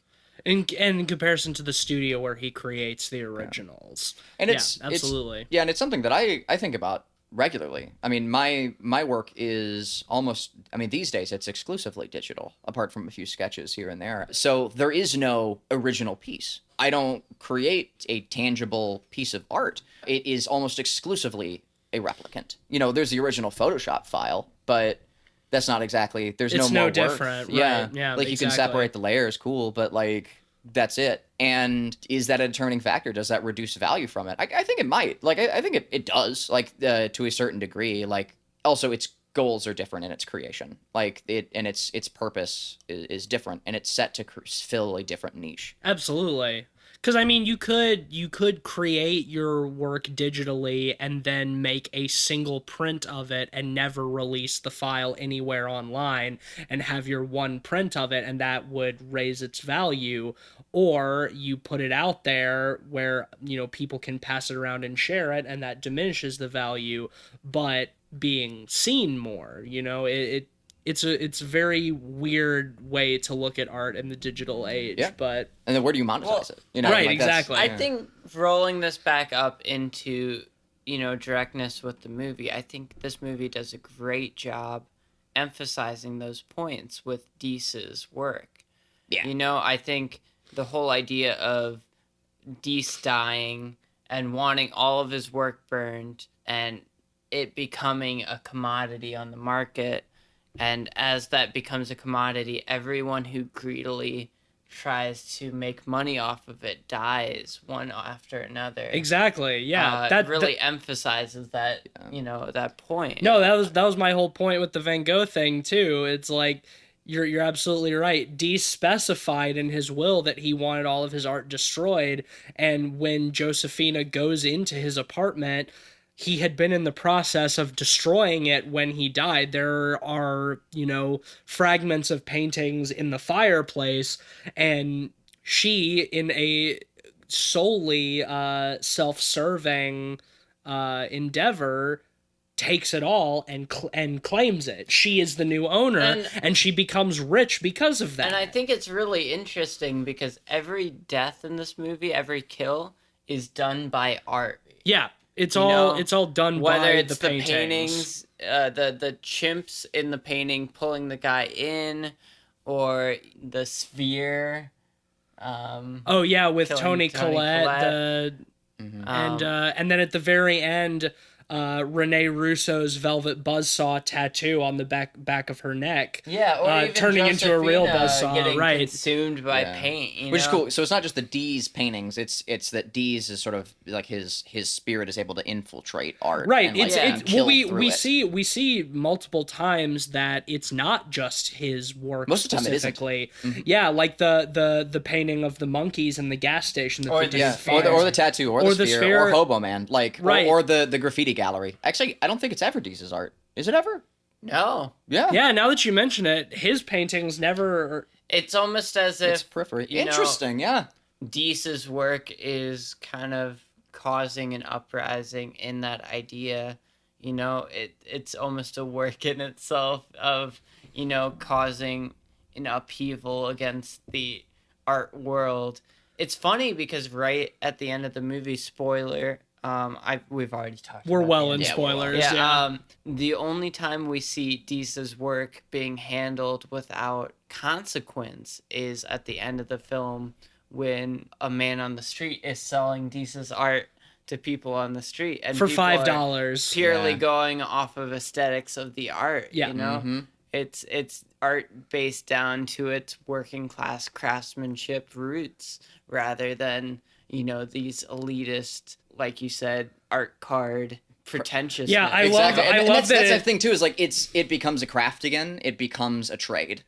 In comparison to the studio where he creates the originals. And it's absolutely. And it's something that I think about regularly. I mean, my work is almost, these days it's exclusively digital, apart from a few sketches here and there. So there is no original piece. I don't create a tangible piece of art. It is almost exclusively a replicant. There's the original Photoshop file, but that's not exactly, there's It's no more no work. different, Yeah. right, yeah, Like, you can exactly. separate the layers, cool, but like, that's it. And is that a determining factor? Does that reduce value from it? I think it might. Like, I think it does, like, to a certain degree. Like, also, its goals are different in its creation. Like, its purpose is different, and it's set to fill a different niche. Absolutely. Because, you could create your work digitally and then make a single print of it and never release the file anywhere online and have your one print of it, and that would raise its value. Or you put it out there where, people can pass it around and share it, and that diminishes the value, but being seen more, It's a very weird way to look at art in the digital age, Yeah. but And then where do you monetize it? right, like, exactly. I think rolling this back up into, directness with the movie, I think this movie does a great job emphasizing those points with Deese's work. Yeah. I think the whole idea of Deese dying and wanting all of his work burned and it becoming a commodity on the market, and as that becomes a commodity, everyone who greedily tries to make money off of it dies one after another. Exactly. Yeah. That really emphasizes that, that point. No, that was my whole point with the Van Gogh thing too. It's like you're absolutely right. Deese specified in his will that he wanted all of his art destroyed, and when Josefina goes into his apartment, he had been in the process of destroying it when he died. There are, fragments of paintings in the fireplace, and she, in a solely self-serving endeavor, takes it all and claims it. She is the new owner, and she becomes rich because of that. And I think it's really interesting because every death in this movie, every kill, is done by art. Yeah. It's all done whether by it's the paintings. The chimps in the painting pulling the guy in, or the sphere. Oh yeah, with Tony Collette. And then at the very end, Rene Russo's Velvet Buzzsaw tattoo on the back of her neck. Yeah, or even turning into a real buzzsaw, getting right? Consumed by paint, which is cool. So it's not just the Deese paintings; it's that Deese is sort of like his spirit is able to infiltrate art, right? And, and kill through it. we see multiple times that it's not just his work. Most of the time, specifically. It isn't. Yeah, like the painting of the monkeys in the gas station, or the tattoo, or the sphere, or Hobo Man, like right. or the graffiti gallery. Actually, I don't think it's ever Deese's art. Is it ever? No. Yeah. Yeah, now that you mention it, his paintings never... It's almost as It's if periphery. Interesting, yeah. Deese's work is kind of causing an uprising in that idea. You know, it's almost a work in itself of, you know, causing an upheaval against the art world. It's funny because right at the end of the movie, spoiler, we've already talked We're about well the in end. spoilers, Yeah, the only time we see Deese's work being handled without consequence is at the end of the film when a man on the street is selling Deese's art to people on the street. And for people $5. are purely going off of aesthetics of the art, Yeah. you know? Mm-hmm. It's art based down to its working class craftsmanship roots rather than, you know, these elitist, like you said, art card pretentiousness. Yeah, I Exactly. love And that that's the thing too, is like it becomes a craft again. It becomes a trade.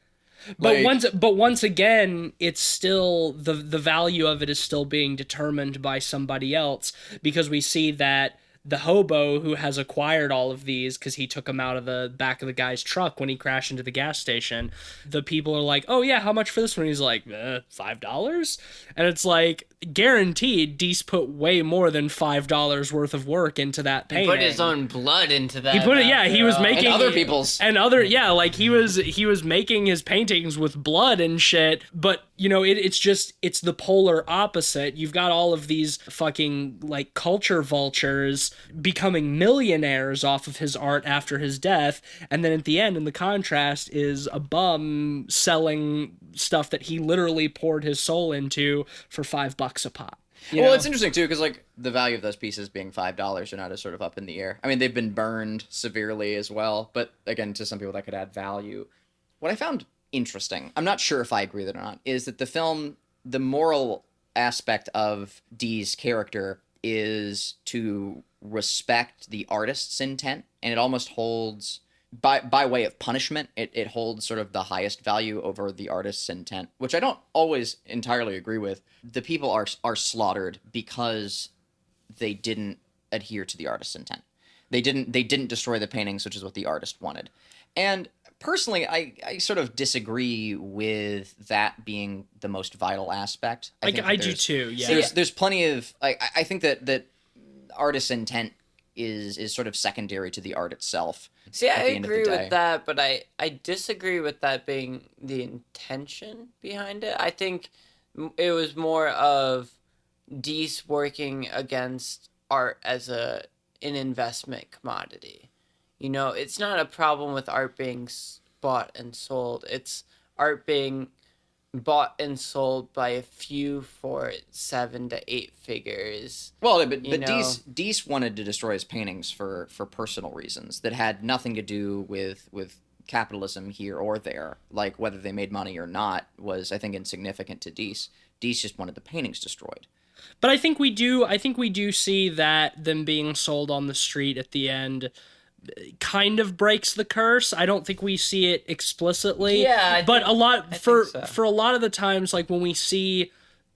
But Like- once again, it's still the value of it is still being determined by somebody else, because we see that the hobo who has acquired all of these because he took them out of the back of the guy's truck when he crashed into the gas station. The people are like, "Oh yeah, how much for this one?" He's like, $5, and it's like guaranteed. Deese put way more than $5 worth of work into that painting. He put his own blood into that. He put it. Yeah, he was making And other people's. and other. Yeah, like he was making his paintings with blood and shit. But you know, it's the polar opposite. You've got all of these fucking like culture vultures becoming millionaires off of his art after his death, and then at the end, in the contrast, is a bum selling stuff that he literally poured his soul into for $5 a pop. You Well, know? it's interesting too, because like the value of those pieces being $5 are not as sort of up in the air. I mean, they've been burned severely as well, but again, to some people that could add value. What I found interesting, I'm not sure if I agree with it or not, is that the film, the moral aspect of Dee's character is to respect the artist's intent, and it almost holds, by way of punishment, it holds sort of the highest value over the artist's intent, which I don't always entirely agree with. The people are slaughtered because they didn't adhere to the artist's intent. They didn't destroy the paintings, which is what the artist wanted. And personally, I sort of disagree with that being the most vital aspect. I think that do too. Yeah. There's plenty of I think that artist's intent is sort of secondary to the art itself. See, I at the end of the agree day. with that, but I disagree with that being the intention behind it. I think it was more of Deese working against art as an investment commodity. You know, it's not a problem with art being bought and sold. It's art being bought and sold by a few for 7 to 8 figures. Well, but you know. Deese wanted to destroy his paintings for personal reasons that had nothing to do with capitalism here or there. Like whether they made money or not was, I think, insignificant to Deese. Deese just wanted the paintings destroyed. But I think we do see that them being sold on the street at the end kind of breaks the curse. I don't think we see it explicitly. Yeah, but a lot for so. a lot of the times, like when we see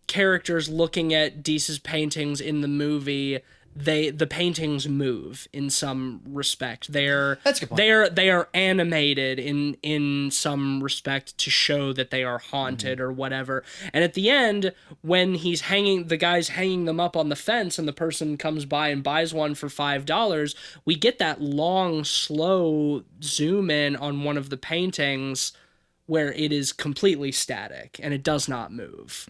characters looking at Deese's paintings in the movie, the paintings move in some respect. That's a good point. They are animated in some respect to show that they are haunted or whatever. And at the end, when the guy's hanging them up on the fence and the person comes by and buys one for $5, we get that long, slow zoom in on one of the paintings where it is completely static and it does not move.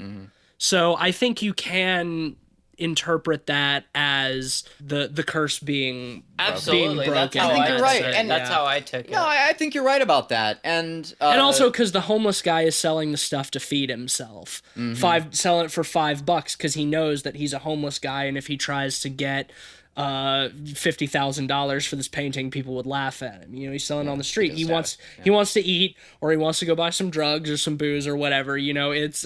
So I think you can interpret that as the curse being Absolutely, being broken. that's how I think I you're right, took it. and That's how I took it. No, I think you're right about that, and also because the homeless guy is selling the stuff to feed himself, selling it for $5 because he knows that he's a homeless guy, and if he tries to get $50,000 for this painting, people would laugh at him. You know, he's selling on the street. He wants to eat, or he wants to go buy some drugs or some booze or whatever. You know, it's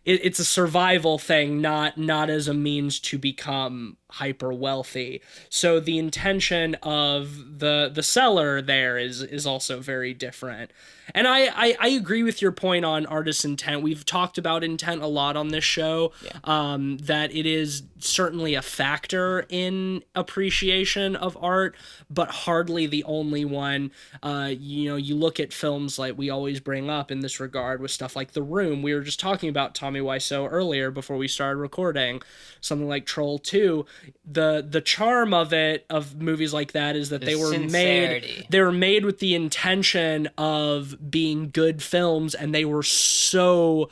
it's a survival thing, not as a means to become hyper wealthy. So the intention of the seller there is also very different. And I agree with your point on artist intent. We've talked about intent a lot on this show. That it is certainly a factor in appreciation of art, but hardly the only one. You look at films like we always bring up in this regard with stuff like The Room. We were just talking about Tommy Wiseau earlier before we started recording. Something like Troll 2. The charm of movies like that is that they were made with the intention of being good films, and they were so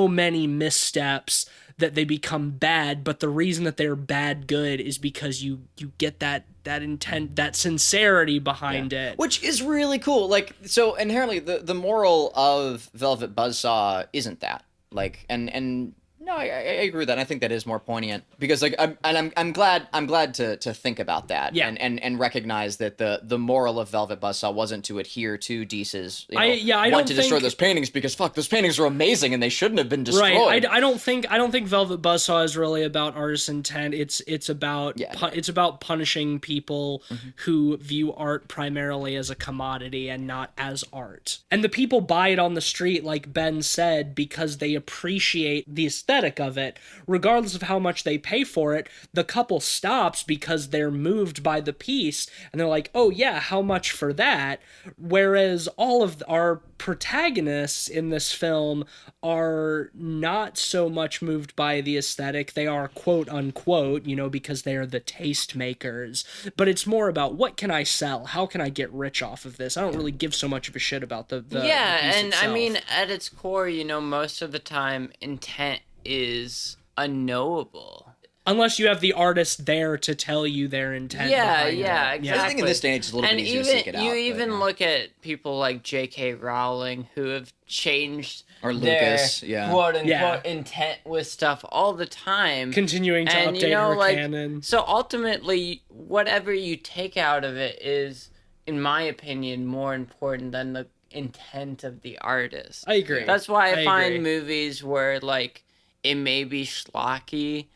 many missteps that they become bad. But the reason that they're bad good is because you get that intent, that sincerity behind it, which is really cool. Like, so inherently the moral of Velvet Buzzsaw isn't that, like, and no, I agree with that. I think that is more poignant because, like, I'm glad to think about that, and recognize that the moral of Velvet Buzzsaw wasn't to adhere to Deese's destroy those paintings because fuck, those paintings are amazing and they shouldn't have been destroyed. Right. I don't think Velvet Buzzsaw is really about artist intent. It's about punishing people who view art primarily as a commodity and not as art. And the people buy it on the street, like Ben said, because they appreciate the aesthetic of it. Regardless of how much they pay for it, the couple stops because they're moved by the piece and they're like, oh yeah, how much for that? Whereas all of our protagonists in this film are not so much moved by the aesthetic. They are quote unquote, because they are the taste makers, but it's more about what can I sell? How can I get rich off of this? I don't really give so much of a shit about the piece and itself. I mean, at its core, most of the time intent is unknowable. Unless you have the artist there to tell you their intent. Exactly. I think in this day and age it's a little bit easier to seek it out. You even look at people like J.K. Rowling who have changed or Lucas, their quote-unquote intent with stuff all the time. Continuing to update her canon. So ultimately, whatever you take out of it is, in my opinion, more important than the intent of the artist. I agree. That's why I find movies where, like, it may be schlocky,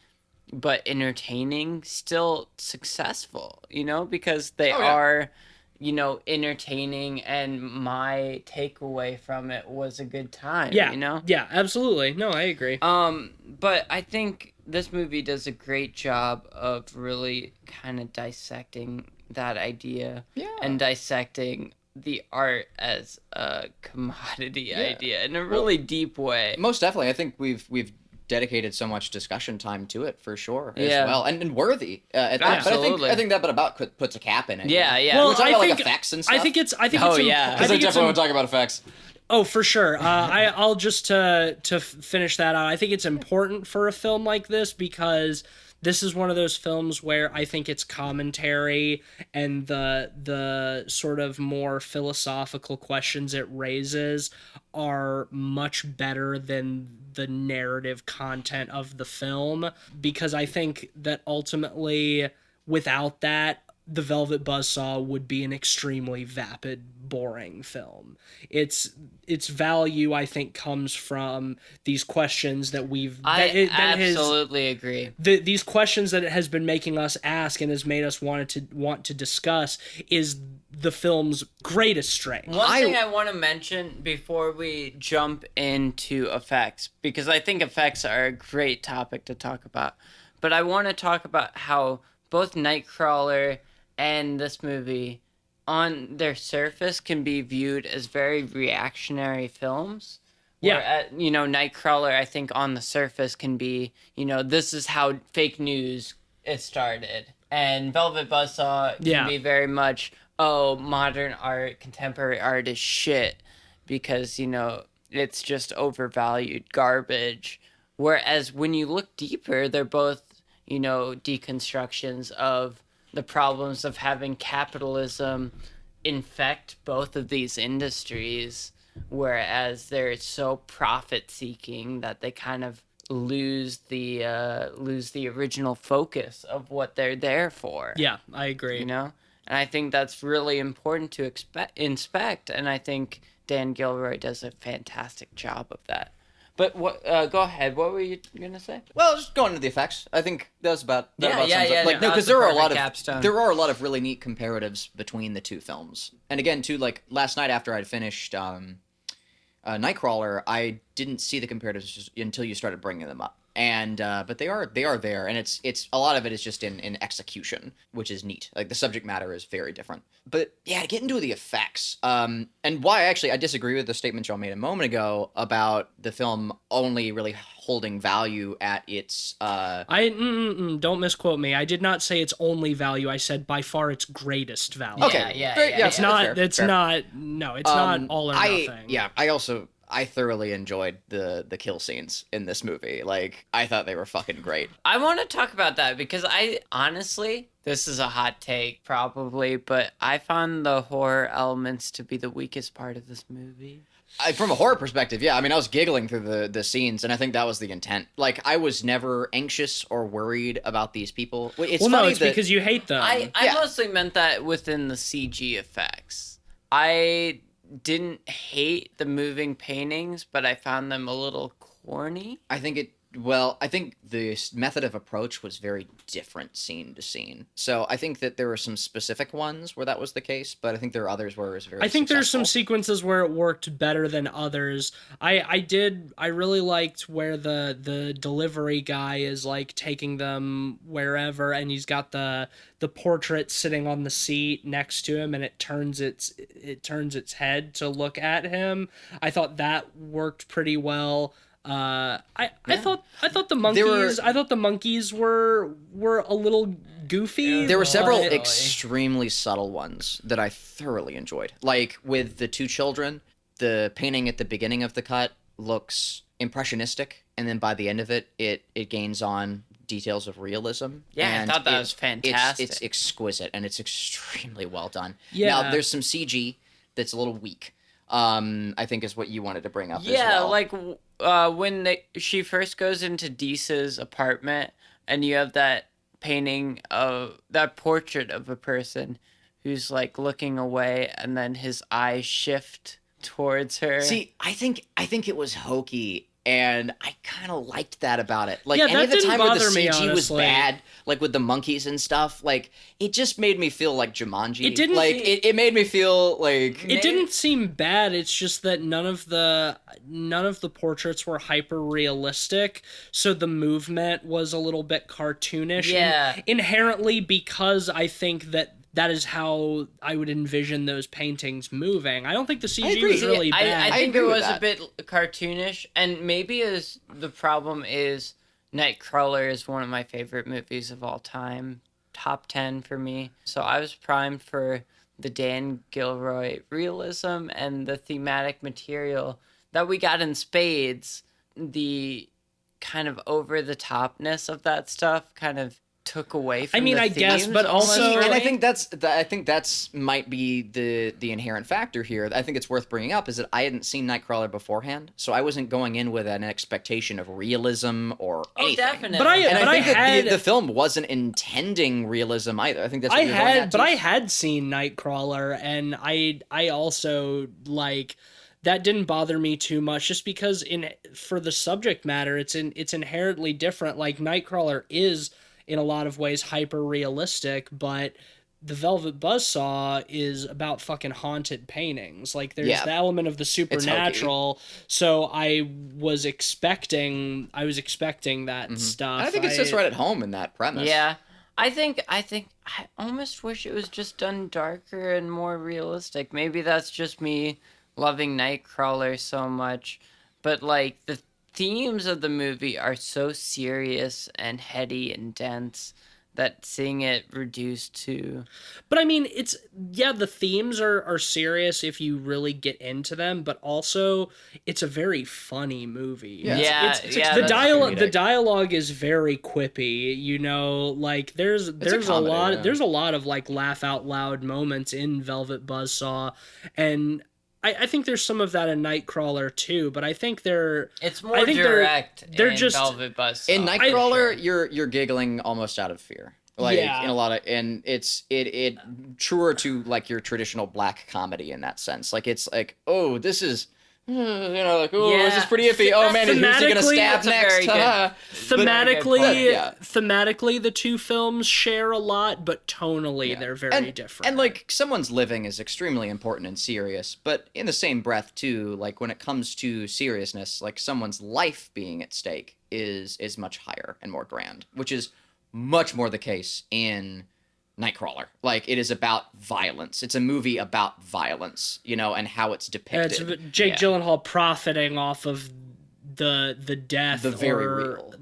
but entertaining, still successful, because they are, entertaining, and my takeaway from it was a good time, Yeah, absolutely. No, I agree. But I think this movie does a great job of really kind of dissecting that idea and dissecting the art as a commodity idea in a really deep way. Most definitely. I think we've dedicated so much discussion time to it for sure as well, and worthy. Absolutely. But I think that about puts a cap in it. Well, we're talking about like effects and stuff. I think it's because I definitely want to talk about effects. Oh, for sure. I'll just to finish that out. I think it's important for a film like this because this is one of those films where I think its commentary and the sort of more philosophical questions it raises are much better than the narrative content of the film, because I think that ultimately without that, The Velvet Buzzsaw would be an extremely vapid, boring film. Its value, I think, comes from these questions that I absolutely agree. These questions that it has been making us ask and has made us want to discuss is the film's greatest strength. One thing I want to mention before we jump into effects, because I think effects are a great topic to talk about, but I want to talk about how both Nightcrawler and this movie, on their surface, can be viewed as very reactionary films. Yeah. Where, Nightcrawler, I think, on the surface can be, this is how fake news is started. And Velvet Buzzsaw can be very much, modern art, contemporary art is shit because, it's just overvalued garbage. Whereas when you look deeper, they're both, deconstructions of the problems of having capitalism infect both of these industries, whereas they're so profit-seeking that they kind of lose the original focus of what they're there for. Yeah, I agree. And I think that's really important to inspect, and I think Dan Gilroy does a fantastic job of that. But what? Go ahead. What were you gonna say? Well, just going into the effects. I think that's about that about sums up. Like, that no, was because the there are a perfect lot of capstone. there are a lot of really neat comparatives between the two films. And again, too, like last night after I'd finished Nightcrawler, I didn't see the comparatives until you started bringing them up. And but they are there, and it's a lot of it is just in execution, which is neat. Like the subject matter is very different. But yeah, to get into the effects, and why actually I disagree with the statement Joe made a moment ago about the film only really holding value at its. Don't misquote me. I did not say its only value. I said by far its greatest value. Okay, It's not. Fair, It's fair. not. No, it's not all or nothing. I thoroughly enjoyed the kill scenes in this movie. Like, I thought they were fucking great. I want to talk about that because I honestly, this is a hot take probably, but I found the horror elements to be the weakest part of this movie. From a horror perspective, yeah. I mean, I was giggling through the scenes, and I think that was the intent. Like, I was never anxious or worried about these people. It's because you hate them. I mostly meant that within the CG effects. I didn't hate the moving paintings, but I found them a little corny. I think the method of approach was very different scene to scene. So I think that there were some specific ones where that was the case, but I think there are others where it was very I think there's some successful. sequences where it worked better than others. I really liked where the delivery guy is like taking them wherever, and he's got the portrait sitting on the seat next to him, and it turns its head to look at him. I thought that worked pretty well. I thought the monkeys were a little goofy. There were several Really? extremely subtle ones that I thoroughly enjoyed. Like with the two children, the painting at the beginning of the cut looks impressionistic, and then by the end of it, it gains on details of realism. Yeah, and I thought that was fantastic. It's exquisite, and it's extremely well done. Yeah. Now, there's some CG that's a little weak. I think is what you wanted to bring up as Yeah, well. like when she first goes into Deesa's apartment, and you have that painting of that portrait of a person who's like looking away, and then his eyes shift towards her. See, I think it was hokey, and I kind of liked that about it. Like Yeah, any that of the didn't time where the bother me, CG was honestly. bad, like with the monkeys and stuff, like it just made me feel like Jumanji. It didn't- like it made me feel like It didn't seem bad. It's just that none of the portraits were hyper realistic, so the movement was a little bit cartoonish. Yeah. Inherently, because I think that is how I would envision those paintings moving. I don't think the CG agree. was really bad. I think agree it with was that. a bit cartoonish, and maybe the problem is Nightcrawler is one of my favorite movies of all time, top 10 for me. So I was primed for the Dan Gilroy realism and the thematic material that we got in spades. The kind of over the topness of that stuff kind of took away from mean, the I guess, themes but almost, also- and I really. think that's might be the inherent factor here. I think it's worth bringing up is that I hadn't seen Nightcrawler beforehand, so I wasn't going in with an expectation of realism or anything. Definitely. But I think that had the film wasn't intending realism either. I think that's what I you're going had, at, but too. I had seen Nightcrawler, and I also like that didn't bother me too much, just because for the subject matter, it's inherently different. Like Nightcrawler is in a lot of ways hyper realistic, but the Velvet Buzzsaw is about fucking haunted paintings. Like there's the element of the supernatural. So I was expecting that stuff. I think it's just right at home in that premise. Yeah. I think I almost wish it was just done darker and more realistic. Maybe that's just me loving Nightcrawler so much, but like the themes of the movie are so serious and heady and dense that seeing it reduced to... But I mean, the themes are serious if you really get into them, but also it's a very funny movie. The dialogue is very quippy, you know, like there's comedy, there's a lot of like laugh out loud moments in Velvet Buzzsaw, and I think there's some of that in Nightcrawler too, but I think it's more direct they're in just Velvet Buzzsaw. In Nightcrawler, you're giggling almost out of fear. Like in a lot of, and it's truer to like your traditional black comedy in that sense. Like it's like, oh, this is like, oh, Yeah. this is pretty iffy. Oh man, who's he gonna Thematically, stab it's a next? very good- Thematically, But, thematically, the two films share a lot, but tonally, Yeah. they're very different. And like someone's living is extremely important and serious, but in the same breath too, like when it comes to seriousness, like someone's life being at stake is much higher and more grand, which is much more the case in Nightcrawler. Like it is about violence. It's a movie about violence, and how it's depicted. it's Jake Gyllenhaal profiting off of the death, The very real.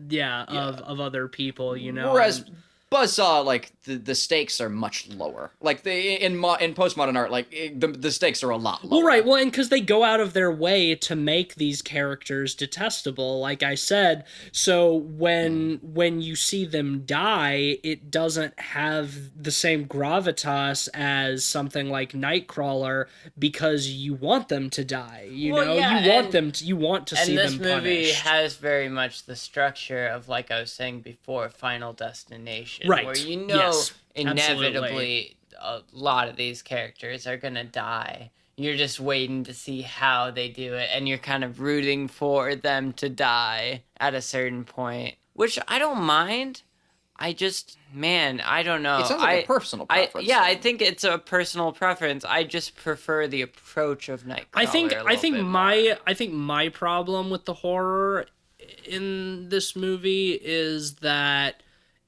of other people, Whereas Buzzsaw, like the stakes are much lower. Like in postmodern art, like the stakes are a lot lower. Well, right. Well, and because they go out of their way to make these characters detestable, like I said. So when you see them die, it doesn't have the same gravitas as something like Nightcrawler because you want them to die. You want to see them punished. And this movie has very much the structure of, like I was saying before, Final Destination. Right. Where Yes, inevitably absolutely. a lot of these characters are going to die. You're just waiting to see how they do it, and you're kind of rooting for them to die at a certain point, which I don't mind. I don't know. It sounds like a personal preference. I think it's a personal preference. I just prefer the approach of Nightcrawler. I think my problem with the horror in this movie is that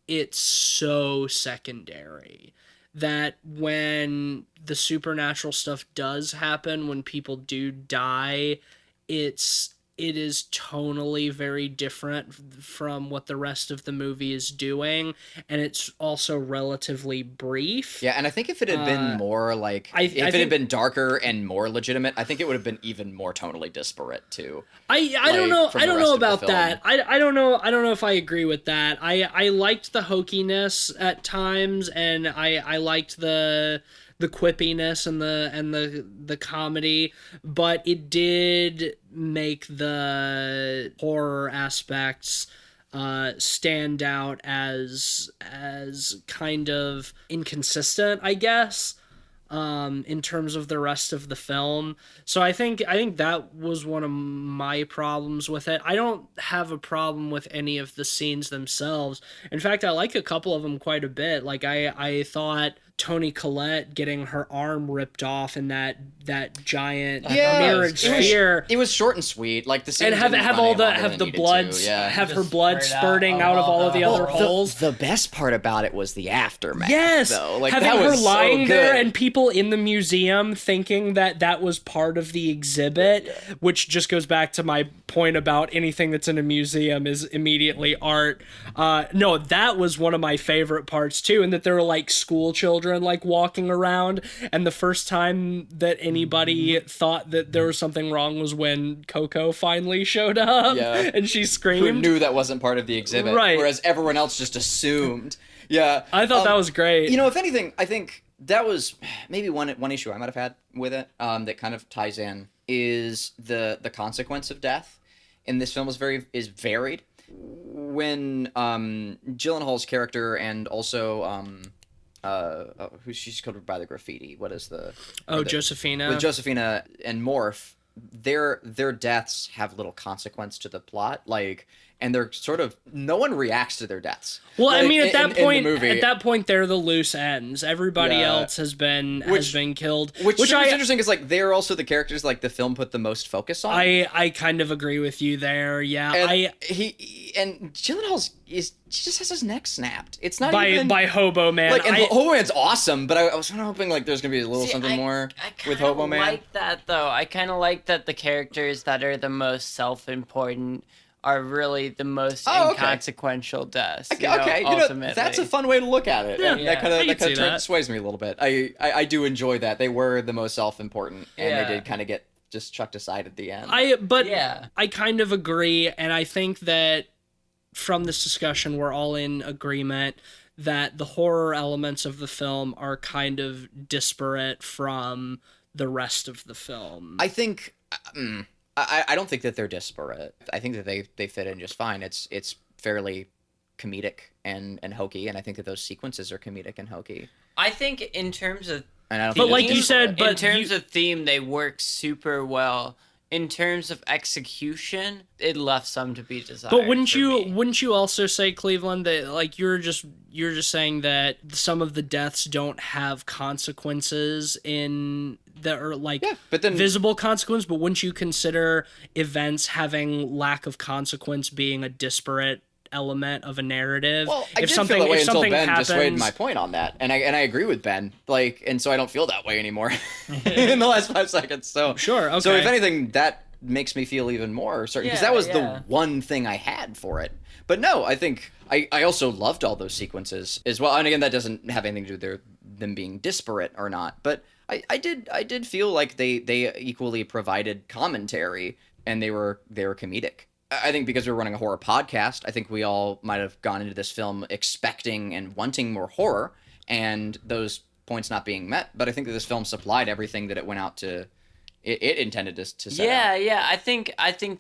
it's so secondary that when the supernatural stuff does happen, when people do die, it is tonally very different from what the rest of the movie is doing, and it's also relatively brief. Yeah, and I think if it had been more like it had been darker and more legitimate, I think it would have been even more tonally disparate too. I don't know about that. I don't know if I agree with that. I liked the hokiness at times, and I liked the quippiness and the comedy, but it did make the horror aspects stand out as kind of inconsistent, I guess, in terms of the rest of the film. So I think that was one of my problems with it. I don't have a problem with any of the scenes themselves. In fact, I like a couple of them quite a bit. Like I thought Toni Collette getting her arm ripped off in that giant mirrored sphere. It was short and sweet. Like the scene and have the blood have her blood spurting out of all of the other holes. The best part about it was the aftermath. Yes, though. Like having that her was lying so there good. and people in the museum thinking that was part of the exhibit, which just goes back to my point about anything that's in a museum is immediately art. No, that was one of my favorite parts too, and that there were like school children like walking around, and the first time that anybody thought that there was something wrong was when Coco finally showed up, and she screamed. Who knew that wasn't part of the exhibit, right? Whereas everyone else just assumed. Yeah, I thought that was great. If anything, I think that was maybe one issue I might have had with it that kind of ties in is the consequence of death in this film is varied. When Gyllenhaal's character and also who's she's covered by the graffiti. What is the Josephina? With Josephina and Morf, their deaths have little consequence to the plot. Like, and they're sort of no one reacts to their deaths. Well, like, I mean, at that movie, point, they're the loose ends. Everybody else has been killed. Which is interesting because like they're also the characters like the film put the most focus on. I kind of agree with you there. Yeah, and Gyllenhaal's she just has his neck snapped. It's not by Hobo Man. Like, and Hobo Man's awesome, but I was kind of hoping like there's gonna be a little something more with Hobo Man. I like that though. I kind of like that the characters that are the most self-important are really the most inconsequential deaths. Ultimately. That's a fun way to look at it. Yeah, that kind of sways me a little bit. I do enjoy that. They were the most self-important, and they did kind of get just chucked aside at the end. I kind of agree, and I think that from this discussion, we're all in agreement that the horror elements of the film are kind of disparate from the rest of the film. I think. I don't think that they're disparate. I think that they fit in just fine. It's fairly comedic and hokey, and I think that those sequences are comedic and hokey. I think in terms of of theme, they work super well. in terms of execution, it left some to be desired. But wouldn't for you me. wouldn't you also say, Cleveland, that like you're just saying that some of the deaths don't have consequences in that are like but then visible consequence, but wouldn't you consider events having lack of consequence being a disparate element of a narrative? Well, I did feel that way until Ben dissuaded my point on that, and I agree with Ben. Like, and so I don't feel that way anymore in the last 5 seconds. So Sure, okay. So if anything, that makes me feel even more certain because that was the one thing I had for it. But no, I think I also loved all those sequences as well. And again, that doesn't have anything to do with them being disparate or not. But I did feel like they equally provided commentary and they were comedic. I think because we're running a horror podcast, I think we all might have gone into this film expecting and wanting more horror, and those points not being met. But I think that this film supplied everything that it went out to, it intended to set out. Yeah. I think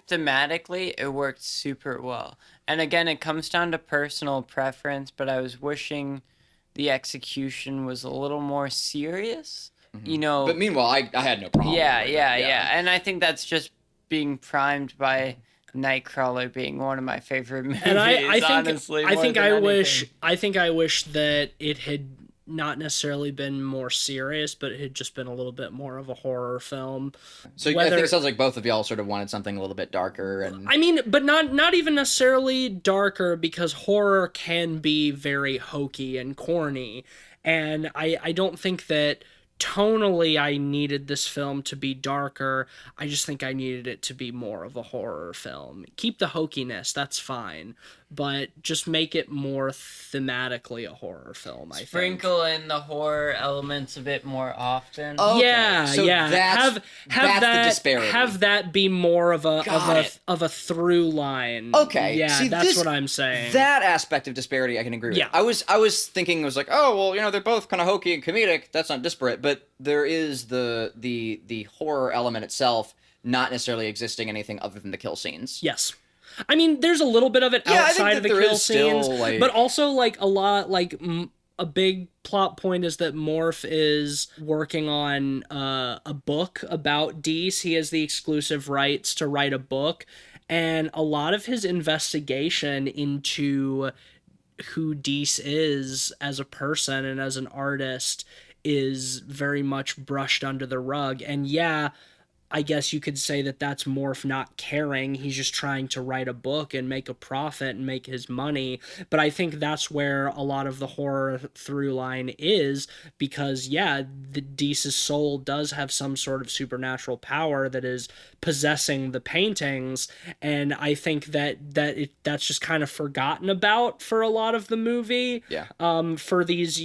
thematically it worked super well. And again, it comes down to personal preference, but I was wishing the execution was a little more serious. Mm-hmm. You know. But meanwhile, I had no problem. Yeah. with that. And I think that's just being primed by Nightcrawler being one of my favorite movies. And I think honestly, I think I wish anything. that it had not necessarily been more serious, but it had just been a little bit more of a horror film. So I think it sounds like both of y'all sort of wanted something a little bit darker. And I mean, but not even necessarily darker, because horror can be very hokey and corny. And I don't think that tonally I needed this film to be darker. I just think I needed it to be more of a horror film. Keep the hokiness, that's fine, but just make it more thematically a horror film, I think. Sprinkle in the horror elements a bit more often. Okay. Yeah, So yeah. that's Have the disparity. Have that be more of a through line. Okay. Yeah, See, that's what I'm saying. That aspect of disparity I can agree with. Yeah. I was thinking, it was like, oh well, you know, they're both kind of hokey and comedic. That's not disparate, but there is the horror element itself not necessarily existing anything other than the kill scenes. Yes. I mean, there's a little bit of it Yeah, outside of the there kill is still, scenes, like- but also like a lot, like a big plot point is that Morf is working on a book about Deese. He has the exclusive rights to write a book, and a lot of his investigation into who Deese is as a person and as an artist is very much brushed under the rug. And yeah, I guess you could say that that's Morf not caring. He's just trying to write a book and make a profit and make his money. But I think that's where a lot of the horror through line is, because yeah, the Deese's soul does have some sort of supernatural power that is possessing the paintings, and I think that's just kind of forgotten about for a lot of the movie. Yeah. For these,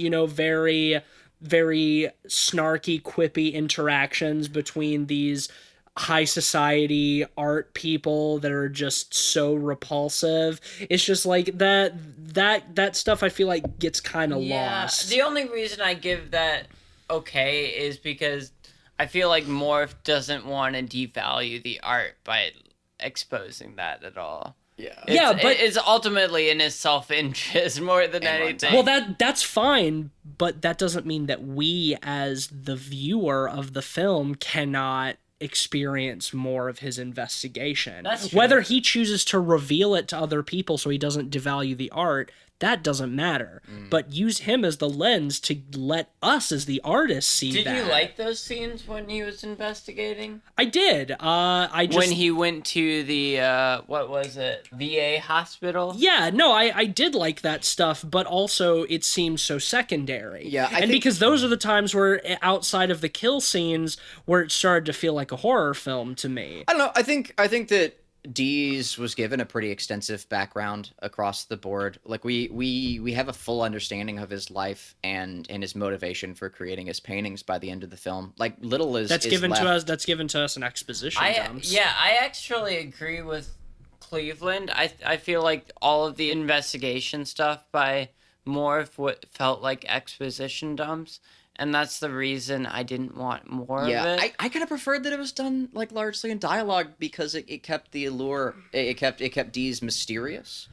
very snarky, quippy interactions between these high society art people that are just so repulsive. It's just like that stuff I feel like gets kind of lost. The only reason I give that okay is because I feel like Morph doesn't want to devalue the art by exposing that at all. Yeah. But it's ultimately in his self-interest more than anything. well, that's fine, but that doesn't mean that we, as the viewer of the film, cannot experience more of his investigation. That's true. Whether he chooses to reveal it to other people so he doesn't devalue the art, that doesn't matter. But use him as the lens to let us as the artists see Did that. you like those scenes when he was investigating? I did. When he went to the, what was it, VA hospital? Yeah, no, I did like that stuff, but also it seems so secondary. Yeah, I and think- because those are the times where, outside of the kill scenes, where it started to feel like a horror film to me. I don't know. I think that Dees was given a pretty extensive background across the board. Like we have a full understanding of his life and his motivation for creating his paintings by the end of the film. Like little is That's left. given to us in exposition dumps. I actually agree with Cleveland. I feel like all of the investigation stuff by Morph felt like exposition dumps. And that's the reason I didn't want more of it. I kind of preferred that it was done like largely in dialogue because it kept the allure. It kept Dees mysterious.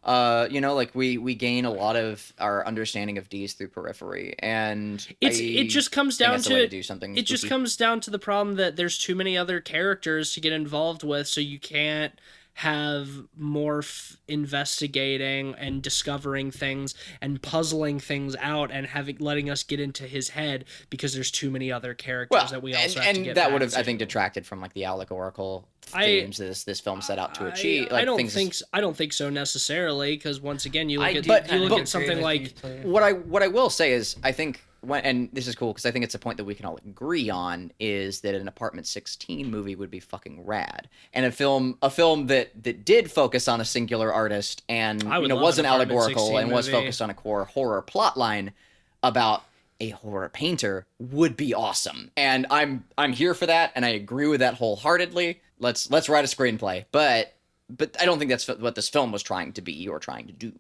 Like we gain a lot of our understanding of D's through periphery, and it just comes down to do something. It just comes down to the problem that there's too many other characters to get involved with, so you can't have Morph investigating and discovering things and puzzling things out and letting us get into his head because there's too many other characters that we also have to get and that back would have, to. I think, detracted from like the allegorical themes this film set out to achieve. Like, I don't think so necessarily, because once again you look at something like what I will say is, I think and this is cool because I think it's a point that we can all agree on, is that an Apartment 16 movie would be fucking rad, and a film that did focus on a singular artist and wasn't allegorical and was focused on a core horror plot line about a horror painter would be awesome. And I'm here for that, and I agree with that wholeheartedly. Let's write a screenplay, but I don't think that's what this film was trying to be or trying to do.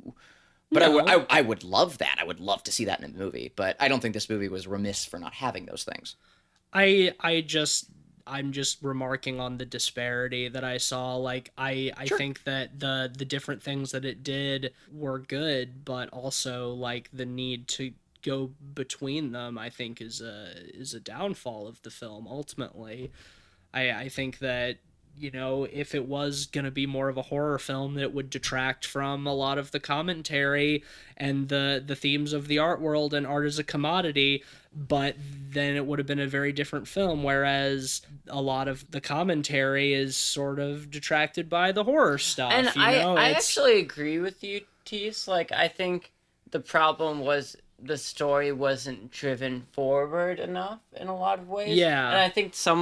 But no. I would love that. I would love to see that in a movie. But I don't think this movie was remiss for not having those things. I'm just remarking on the disparity that I saw. Like I Sure. think that the different things that it did were good, but also like the need to go between them, I think is a downfall of the film ultimately. I think that, if it was going to be more of a horror film, it would detract from a lot of the commentary and the themes of the art world and art as a commodity, but then it would have been a very different film, whereas a lot of the commentary is sort of detracted by the horror stuff. And I actually agree with you, Tease. Like, I think the problem was the story wasn't driven forward enough in a lot of ways. Yeah. And I think some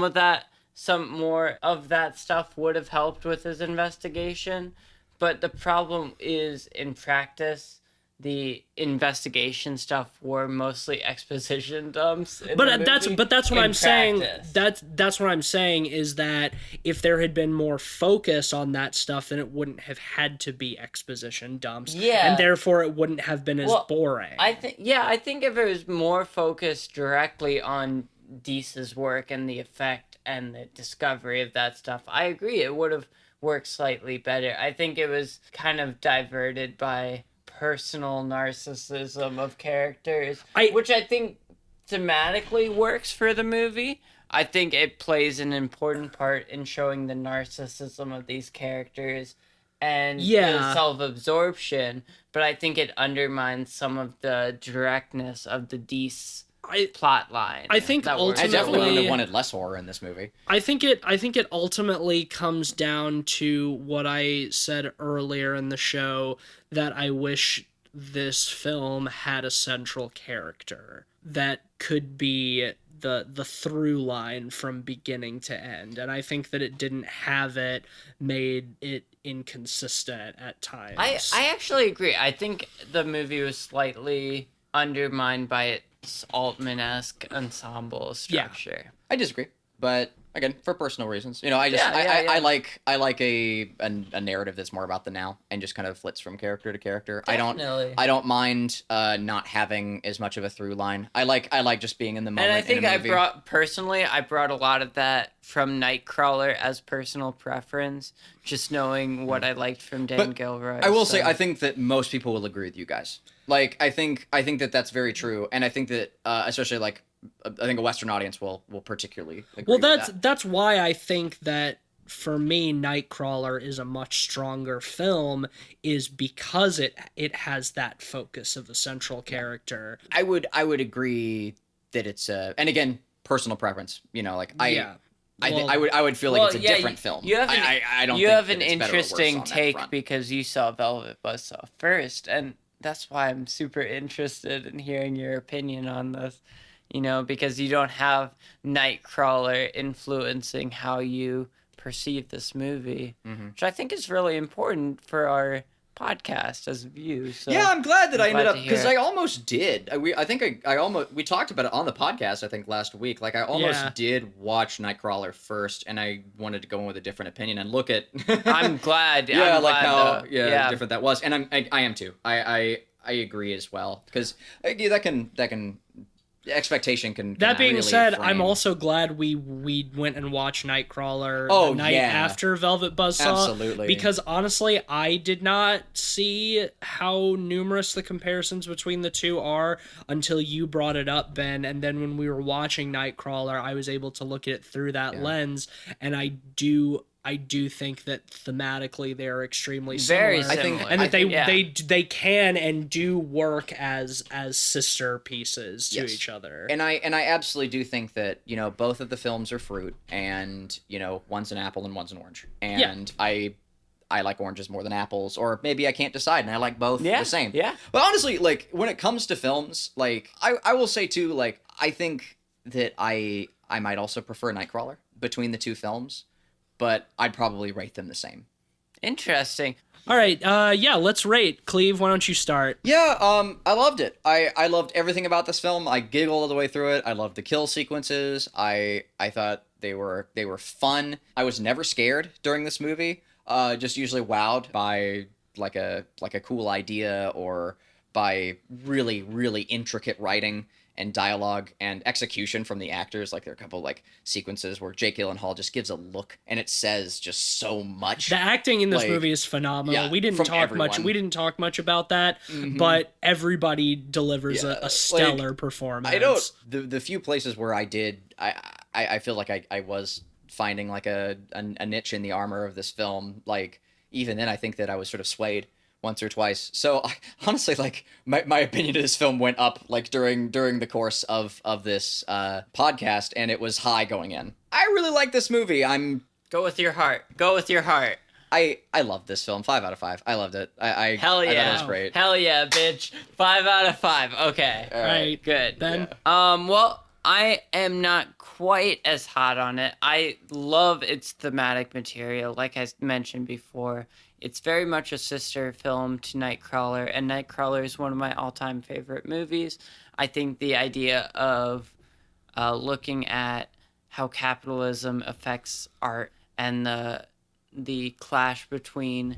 more of that stuff would have helped with his investigation, but the problem is, in practice, the investigation stuff were mostly exposition dumps. But that's what I'm saying. That's what I'm saying is that if there had been more focus on that stuff, then it wouldn't have had to be exposition dumps. Yeah. And therefore it wouldn't have been as boring. I think if it was more focused directly on Deese's work and the effect and the discovery of that stuff, I agree it would have worked slightly better. I think it was kind of diverted by personal narcissism of characters, which I think thematically works for the movie. I think it plays an important part in showing the narcissism of these characters and the self-absorption, but I think it undermines some of the directness of the Deese plot line. I think ultimately, I definitely would have wanted less horror in this movie. I think it ultimately comes down to what I said earlier in the show, that I wish this film had a central character that could be the through line from beginning to end, and I think that it didn't have it, made it inconsistent at times. I actually agree. I think the movie was slightly undermined by its Altman-esque ensemble structure. Yeah. I disagree, but again, for personal reasons. I like a narrative that's more about the now and just kind of flits from character to character. Definitely. I don't mind not having as much of a through line. I like just being in the moment. And I think I brought a lot of that from Nightcrawler as personal preference, just knowing what I liked from Dan Gilroy. I will say, I think that most people will agree with you guys. Like, I think that that's very true, and I think that especially like, I think a Western audience will particularly agree with that. That's why I think that for me, Nightcrawler is a much stronger film, is because it has that focus of a central character. I would agree that it's and again, personal preference. I would feel like it's a different film. I don't. You have an interesting take because you saw Velvet Buzzsaw first, and that's why I'm super interested in hearing your opinion on this. Because you don't have Nightcrawler influencing how you perceive this movie, which I think is really important for our podcast as a view. So yeah, I'm glad that I ended up, because I almost did. We talked about it on the podcast, I think, last week. Like, I almost did watch Nightcrawler first, and I wanted to go in with a different opinion and look at. I'm glad. How different that was, and I am too. I agree as well, because that can The expectation can That being really said, frame. I'm also glad we went and watched Nightcrawler the night yeah. after Velvet Buzzsaw. Absolutely. Because honestly, I did not see how numerous the comparisons between the two are until you brought it up, Ben. And then when we were watching Nightcrawler, I was able to look at it through that lens, and I do think that thematically they're extremely similar. Very similar. And that they can and do work as sister pieces to each other. And I absolutely do think that, you know, both of the films are fruit, and, you know, one's an apple and one's an orange. And I like oranges more than apples, or maybe I can't decide and I like both the same. Yeah. But honestly, like, when it comes to films, like, I will say too, like, I think that I might also prefer Nightcrawler between the two films, but I'd probably rate them the same. Interesting. All right, let's rate. Cleve, why don't you start? Yeah, I loved it. I loved everything about this film. I giggled all the way through it. I loved the kill sequences. I thought they were fun. I was never scared during this movie. Just usually wowed by like a cool idea, or by really, really intricate writing and dialogue and execution from the actors. Like, there are a couple like sequences where Jake Gyllenhaal just gives a look and it says just so much. The acting in this movie is phenomenal. Yeah, we didn't from talk everyone. much. We didn't talk much about that, but everybody delivers a stellar performance. I don't. The few places where I did, I feel like I was finding like a niche in the armor of this film. Like, even then, I think that I was sort of swayed once or twice. So honestly, like, my opinion of this film went up like during the course of this podcast, and it was high going in. I really like this movie. Go with your heart. Go with your heart. I love this film. 5 out of 5. I loved it. Hell yeah. I thought it was great. Hell yeah, bitch. 5 out of 5. Okay. All right. Good. Ben? Well, I am not quite as hot on it. I love its thematic material. Like I mentioned before, it's very much a sister film to Nightcrawler, and Nightcrawler is one of my all-time favorite movies. I think the idea of looking at how capitalism affects art, and the clash between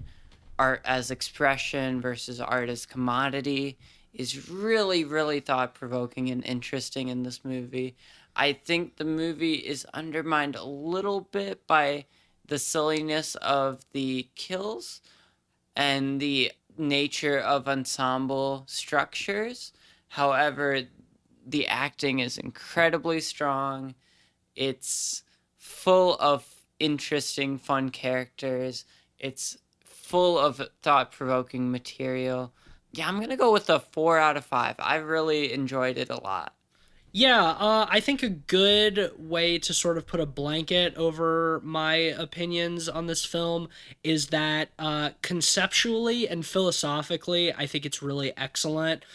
art as expression versus art as commodity is really, really thought-provoking and interesting in this movie. I think the movie is undermined a little bit by the silliness of the kills and the nature of ensemble structures. However, the acting is incredibly strong. It's full of interesting, fun characters. It's full of thought-provoking material. Yeah, I'm going to go with a 4 out of 5. I really enjoyed it a lot. Yeah, I think a good way to sort of put a blanket over my opinions on this film is that conceptually and philosophically, I think it's really excellent.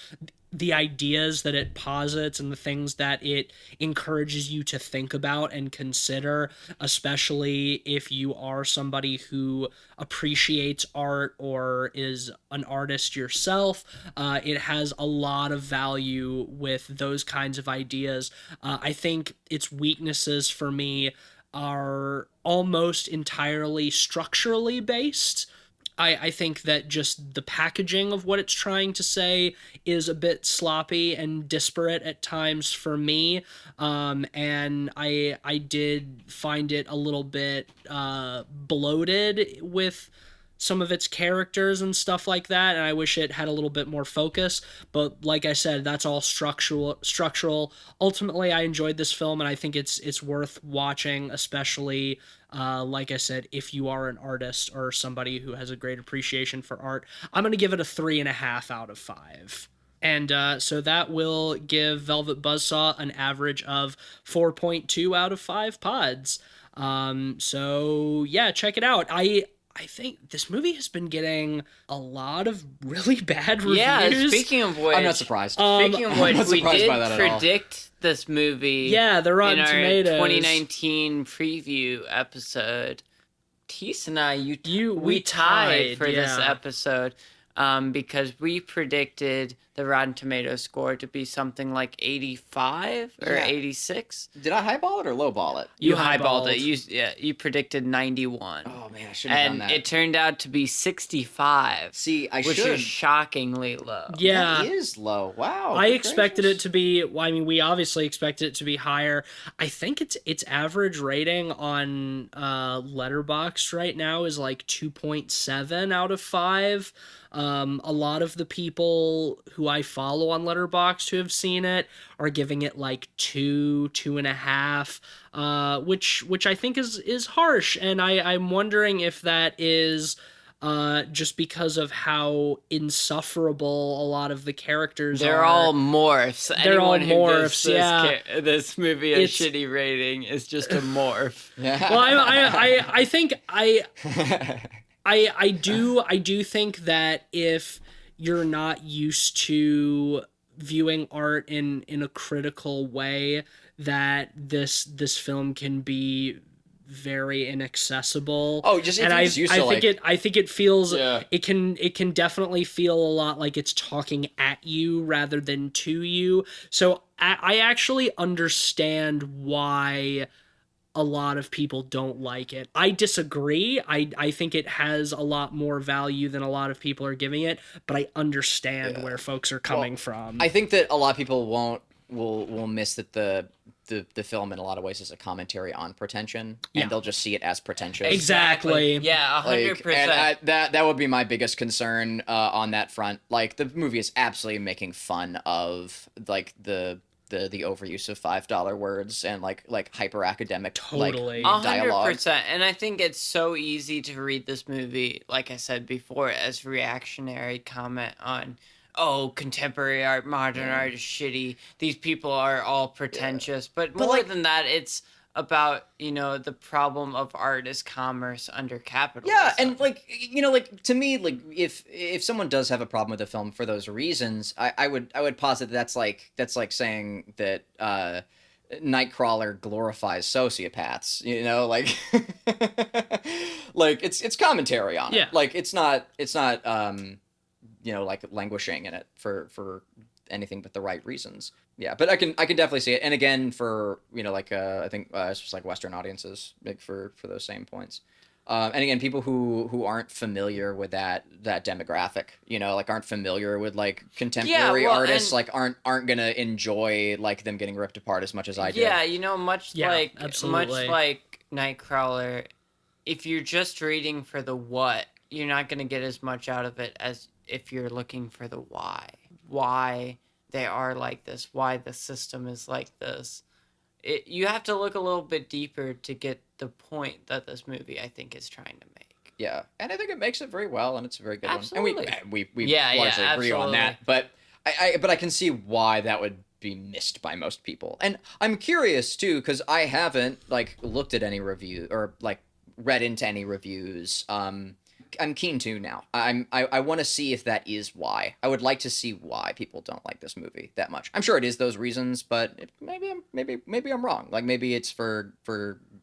The ideas that it posits and the things that it encourages you to think about and consider, especially if you are somebody who appreciates art or is an artist yourself, it has a lot of value with those kinds of ideas. I think its weaknesses for me are almost entirely structurally based. I think that just the packaging of what it's trying to say is a bit sloppy and disparate at times for me, and I did find it a little bit bloated with some of its characters and stuff like that, and I wish it had a little bit more focus, but like I said, that's all structural. Ultimately, I enjoyed this film, and I think it's worth watching, especially like I said, if you are an artist or somebody who has a great appreciation for art. I'm going to give it a 3.5 out of 5. And so that will give Velvet Buzzsaw an average of 4.2 out of 5 pods. So yeah, check it out. I think this movie has been getting a lot of really bad reviews. Yeah, speaking of which... I'm not surprised. Speaking of which, we did by that predict this movie... Yeah, the Rotten Tomatoes. In our 2019 preview episode. Tease and I, we tied for this episode. because we predicted the Rotten Tomatoes score to be something like 85 or 86. Did I highball it or lowball it? You highballed it. You predicted 91. Oh man, I shouldn't have done that. And it turned out to be 65. See, which is shockingly low. Yeah. That is low. Wow. I expected it to be, I mean, we obviously expected it to be higher. I think its average rating on Letterboxd right now is like 2.7 out of 5. A lot of the people who I follow on Letterboxd who have seen it are giving it like 2.5, which I think is harsh, and I'm wondering if that is just because of how insufferable a lot of the characters are. They're all morphs. They're all Anyone who gives morphs, yeah. This movie a shitty rating is just a morph. Well, I think I do think that if you're not used to viewing art in a critical way, that this film can be very inaccessible. Oh, just and I think it feels it can definitely feel a lot like it's talking at you rather than to you. So I actually understand why a lot of people don't like it. I disagree. I think it has a lot more value than a lot of people are giving it, but I understand where folks are coming from. I think that a lot of people will miss that the film in a lot of ways is a commentary on pretension, and they'll just see it as pretentious. Exactly. Yeah, 100%. And that would be my biggest concern on that front. Like, the movie is absolutely making fun of like the overuse of $5 words and like hyper academic totally dialogue. 100%. And I think it's so easy to read this movie, like I said before, as reactionary comment on, oh, contemporary art, modern art is shitty. These people are all pretentious. But more than that, it's about, the problem of art as commerce under capitalism. Yeah, and to me, like if someone does have a problem with the film for those reasons, I would posit that's like saying that Nightcrawler glorifies sociopaths, like it's commentary on it. Yeah. Like it's not like languishing in it for anything but the right reasons. Yeah, but I can definitely see it. And again, for I think it's just like Western audiences, like for those same points. And again, people who aren't familiar with that demographic, aren't familiar with like contemporary artists, like aren't gonna enjoy like them getting ripped apart as much as I did. Yeah, much like Nightcrawler, if you're just reading for the what, you're not gonna get as much out of it as if you're looking for the why they are like this, why the system is like this. You have to look a little bit deeper to get the point that this movie, I think, is trying to make. Yeah, and I think it makes it very well, and it's a very good absolutely. one. And we largely agree on that. But I can see why that would be missed by most people. And I'm curious too, because I haven't like looked at any review or like read into any reviews. I'm keen to now. I want to see if that is why. I would like to see why people don't like this movie that much. I'm sure it is those reasons, but maybe I'm wrong. Like maybe it's for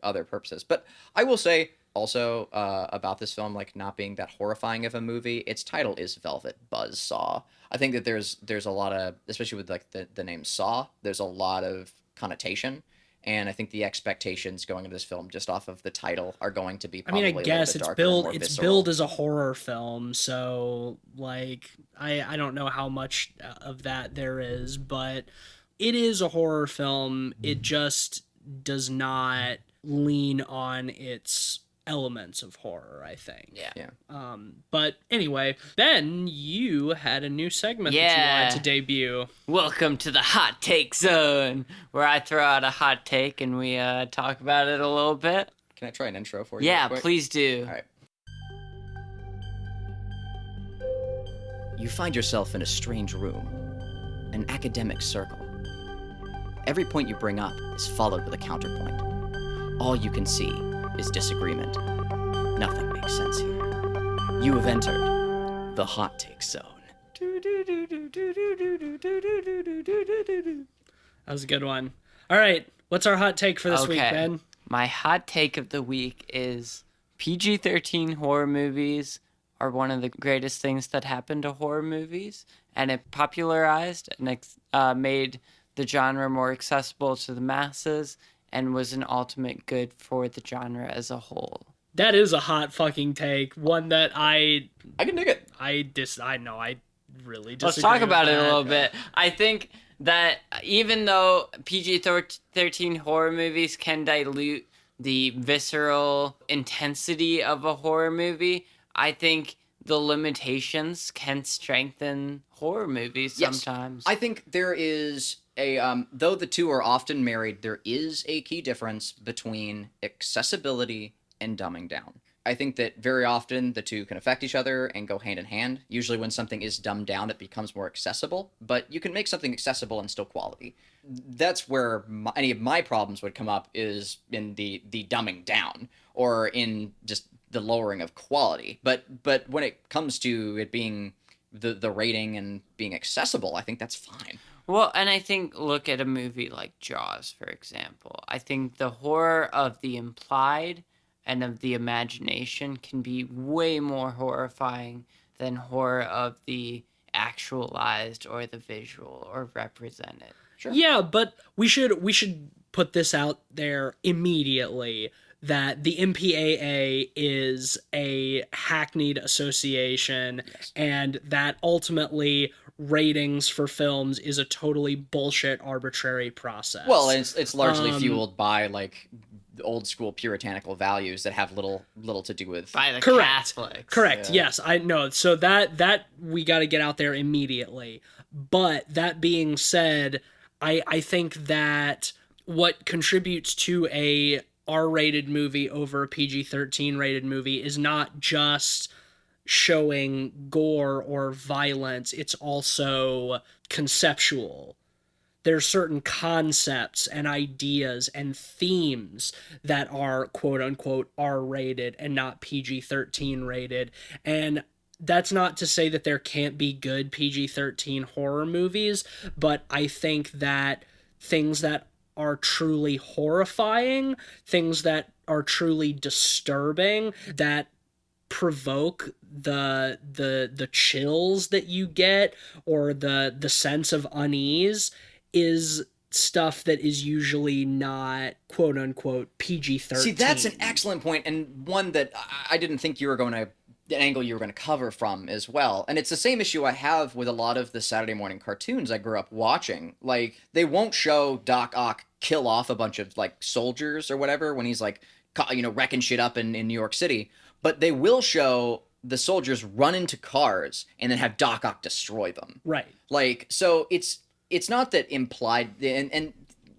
other purposes. But I will say also about this film, like not being that horrifying of a movie. Its title is Velvet Buzzsaw. I think that there's a lot of, especially with like the name Saw, there's a lot of connotation. And I think the expectations going into this film, just off of the title, are going to be probably I guess a little bit it's darker, it's billed as a horror film, so like I don't know how much of that there is, but it is a horror film. It just does not lean on its elements of horror, I think. Yeah. But anyway, Ben, you had a new segment that you wanted to debut. Welcome to the Hot Take Zone, where I throw out a hot take and we talk about it a little bit. Can I try an intro for you? Yeah, please do. All right. You find yourself in a strange room, an academic circle. Every point you bring up is followed with a counterpoint. All you can see is disagreement. Nothing makes sense here. You have entered the Hot Take Zone. That was a good one. All right, what's our hot take for this week, Ben? My hot take of the week is PG-13 horror movies are one of the greatest things that happened to horror movies, and it popularized and made the genre more accessible to the masses and was an ultimate good for the genre as a whole. That is a hot fucking take. One that I can dig it. I know I really disagree. Let's talk about it a that. little bit. I think that even though PG-13 horror movies can dilute the visceral intensity of a horror movie, I think the limitations can strengthen horror movies sometimes. I think there is though the two are often married, there is a key difference between accessibility and dumbing down. I think that very often the two can affect each other and go hand in hand. Usually when something is dumbed down, it becomes more accessible, but you can make something accessible and still quality. That's where any of my problems would come up, is in the dumbing down or in just the lowering of quality. But when it comes to it being the rating and being accessible, I think that's fine. Well, and I think, look at a movie like Jaws, for example. I think the horror of the implied and of the imagination can be way more horrifying than horror of the actualized or the visual or represented. Sure. Yeah, but we should put this out there immediately, that the MPAA is a hackneyed association, Yes. and that ultimately ratings for films is a totally bullshit, arbitrary process. Well, it's largely fueled by like old school puritanical values that have little to do with By the Correct. Catholics. Correct. Yeah. Yes, I know. So that we got to get out there immediately. But that being said, I think that what contributes to a R-rated movie over a PG-13 rated movie is not just showing gore or violence, it's also conceptual. There's certain concepts and ideas and themes that are quote unquote R-rated and not PG-13 rated. And that's not to say that there can't be good PG-13 horror movies, but I think that things that are truly horrifying, things that are truly disturbing, that provoke the chills that you get or the sense of unease, is stuff that is usually not quote unquote PG-13. See, that's an excellent point, and one that I didn't think you were going to, an angle you were going to cover from as well. And it's the same issue I have with a lot of the Saturday morning cartoons I grew up watching. Like, they won't show Doc Ock kill off a bunch of like soldiers or whatever when he's like, wrecking shit up in New York City, but they will show the soldiers run into cars and then have Doc Ock destroy them. Right. Like, so it's not that implied, and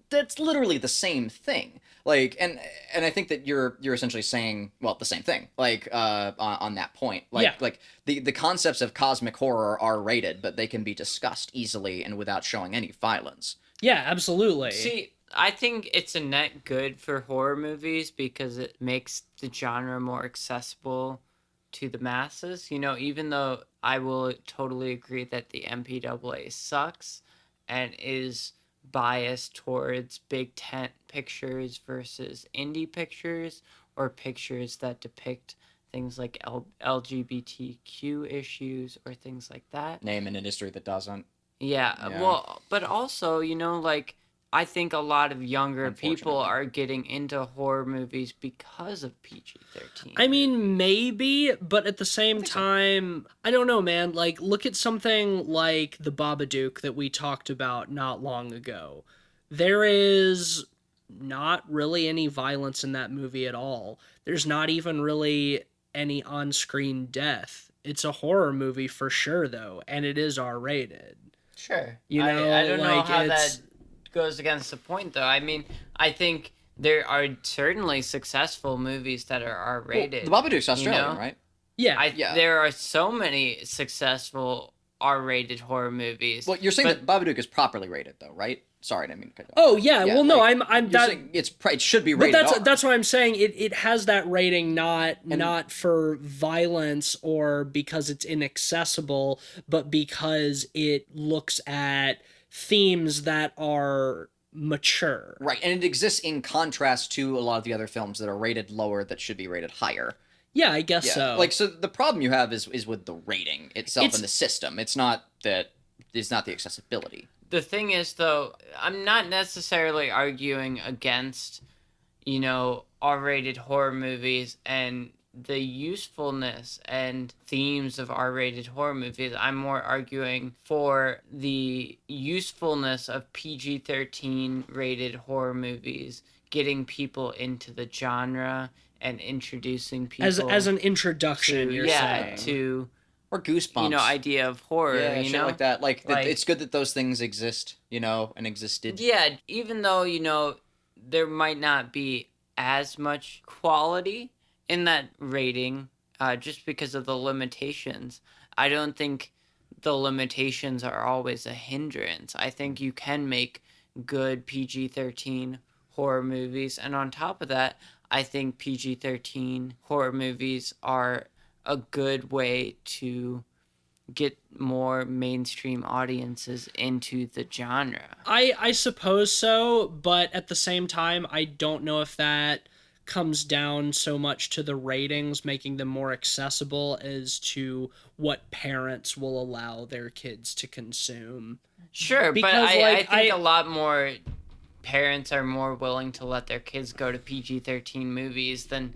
that's literally the same thing. Like, and I think that you're essentially saying, well, the same thing. Like, on that point, like, Yeah. like the concepts of cosmic horror are rated, but they can be discussed easily and without showing any violence. Yeah, absolutely. See, I think it's a net good for horror movies because it makes the genre more accessible to the masses. Even though I will totally agree that the MPAA sucks and is biased towards big tent pictures versus indie pictures or pictures that depict things like LGBTQ issues or things like that. Name an industry that doesn't. Yeah. Well, but also, I think a lot of younger people are getting into horror movies because of PG-13. I mean, maybe, but at the same time, I don't know, man. Like, look at something like The Babadook that we talked about not long ago. There is not really any violence in that movie at all. There's not even really any on-screen death. It's a horror movie for sure, though, and it is R-rated. Sure. I don't know how that goes against the point, though. I mean, I think there are certainly successful movies that are R-rated. Well, the Babadook's Australian, right? Yeah. There are so many successful R-rated horror movies. Well, you're saying that Babadook is properly rated, though, right? Sorry, I didn't mean to cut you off. Oh yeah, well no, like, I'm that. It should be rated. But R. that's what I'm saying. It has that rating not for violence or because it's inaccessible, but because it looks at themes that are mature. Right, and it exists in contrast to a lot of the other films that are rated lower that should be rated higher. Yeah, I guess Yeah, so. like, so the problem you have is with the rating itself and the system. It's not the accessibility. The thing is, though, I'm not necessarily arguing against, R-rated horror movies and the usefulness and themes of R-rated horror movies. I'm more arguing for the usefulness of PG-13 rated horror movies, getting people into the genre and introducing people as an introduction, you're saying. to or Goosebumps, idea of horror, yeah, shit like that. Like, it's good that those things exist, and existed. Yeah, even though there might not be as much quality in that rating, just because of the limitations. I don't think the limitations are always a hindrance. I think you can make good PG-13 horror movies, and on top of that, I think PG-13 horror movies are a good way to get more mainstream audiences into the genre. I suppose so, but at the same time, I don't know if that comes down so much to the ratings making them more accessible as to what parents will allow their kids to consume. Sure, because, but I think a lot more parents are more willing to let their kids go to PG-13 movies than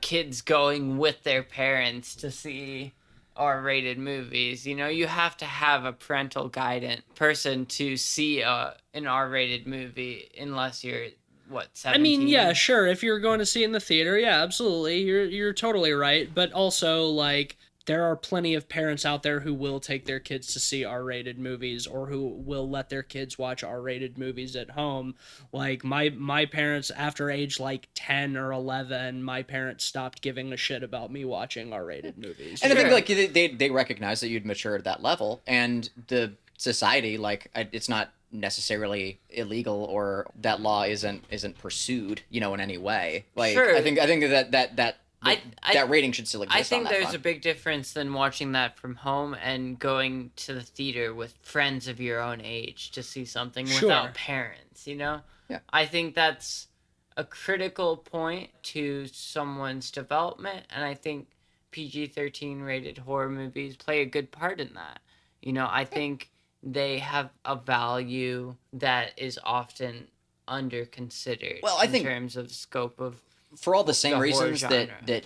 kids going with their parents to see R-rated movies. You have to have a parental guidance person to see an R-rated movie unless you're 17? I mean, yeah, sure. If you're going to see it in the theater, yeah, absolutely. You're totally right. But also, like, there are plenty of parents out there who will take their kids to see R-rated movies or who will let their kids watch R-rated movies at home. Like, my parents, after age, 10 or 11, my parents stopped giving a shit about me watching R-rated movies. And I think, they recognize that you'd mature at that level, and the society, it's not necessarily illegal or that law isn't pursued, in any way. Sure. I think that rating should still exist. I think on that there's front. a big difference than watching that from home and going to the theater with friends of your own age to see something without parents, Yeah. I think that's a critical point to someone's development, and I think PG-13 rated horror movies play a good part in that. I think they have a value that is often under-considered in terms of scope of for all the same reasons genre. that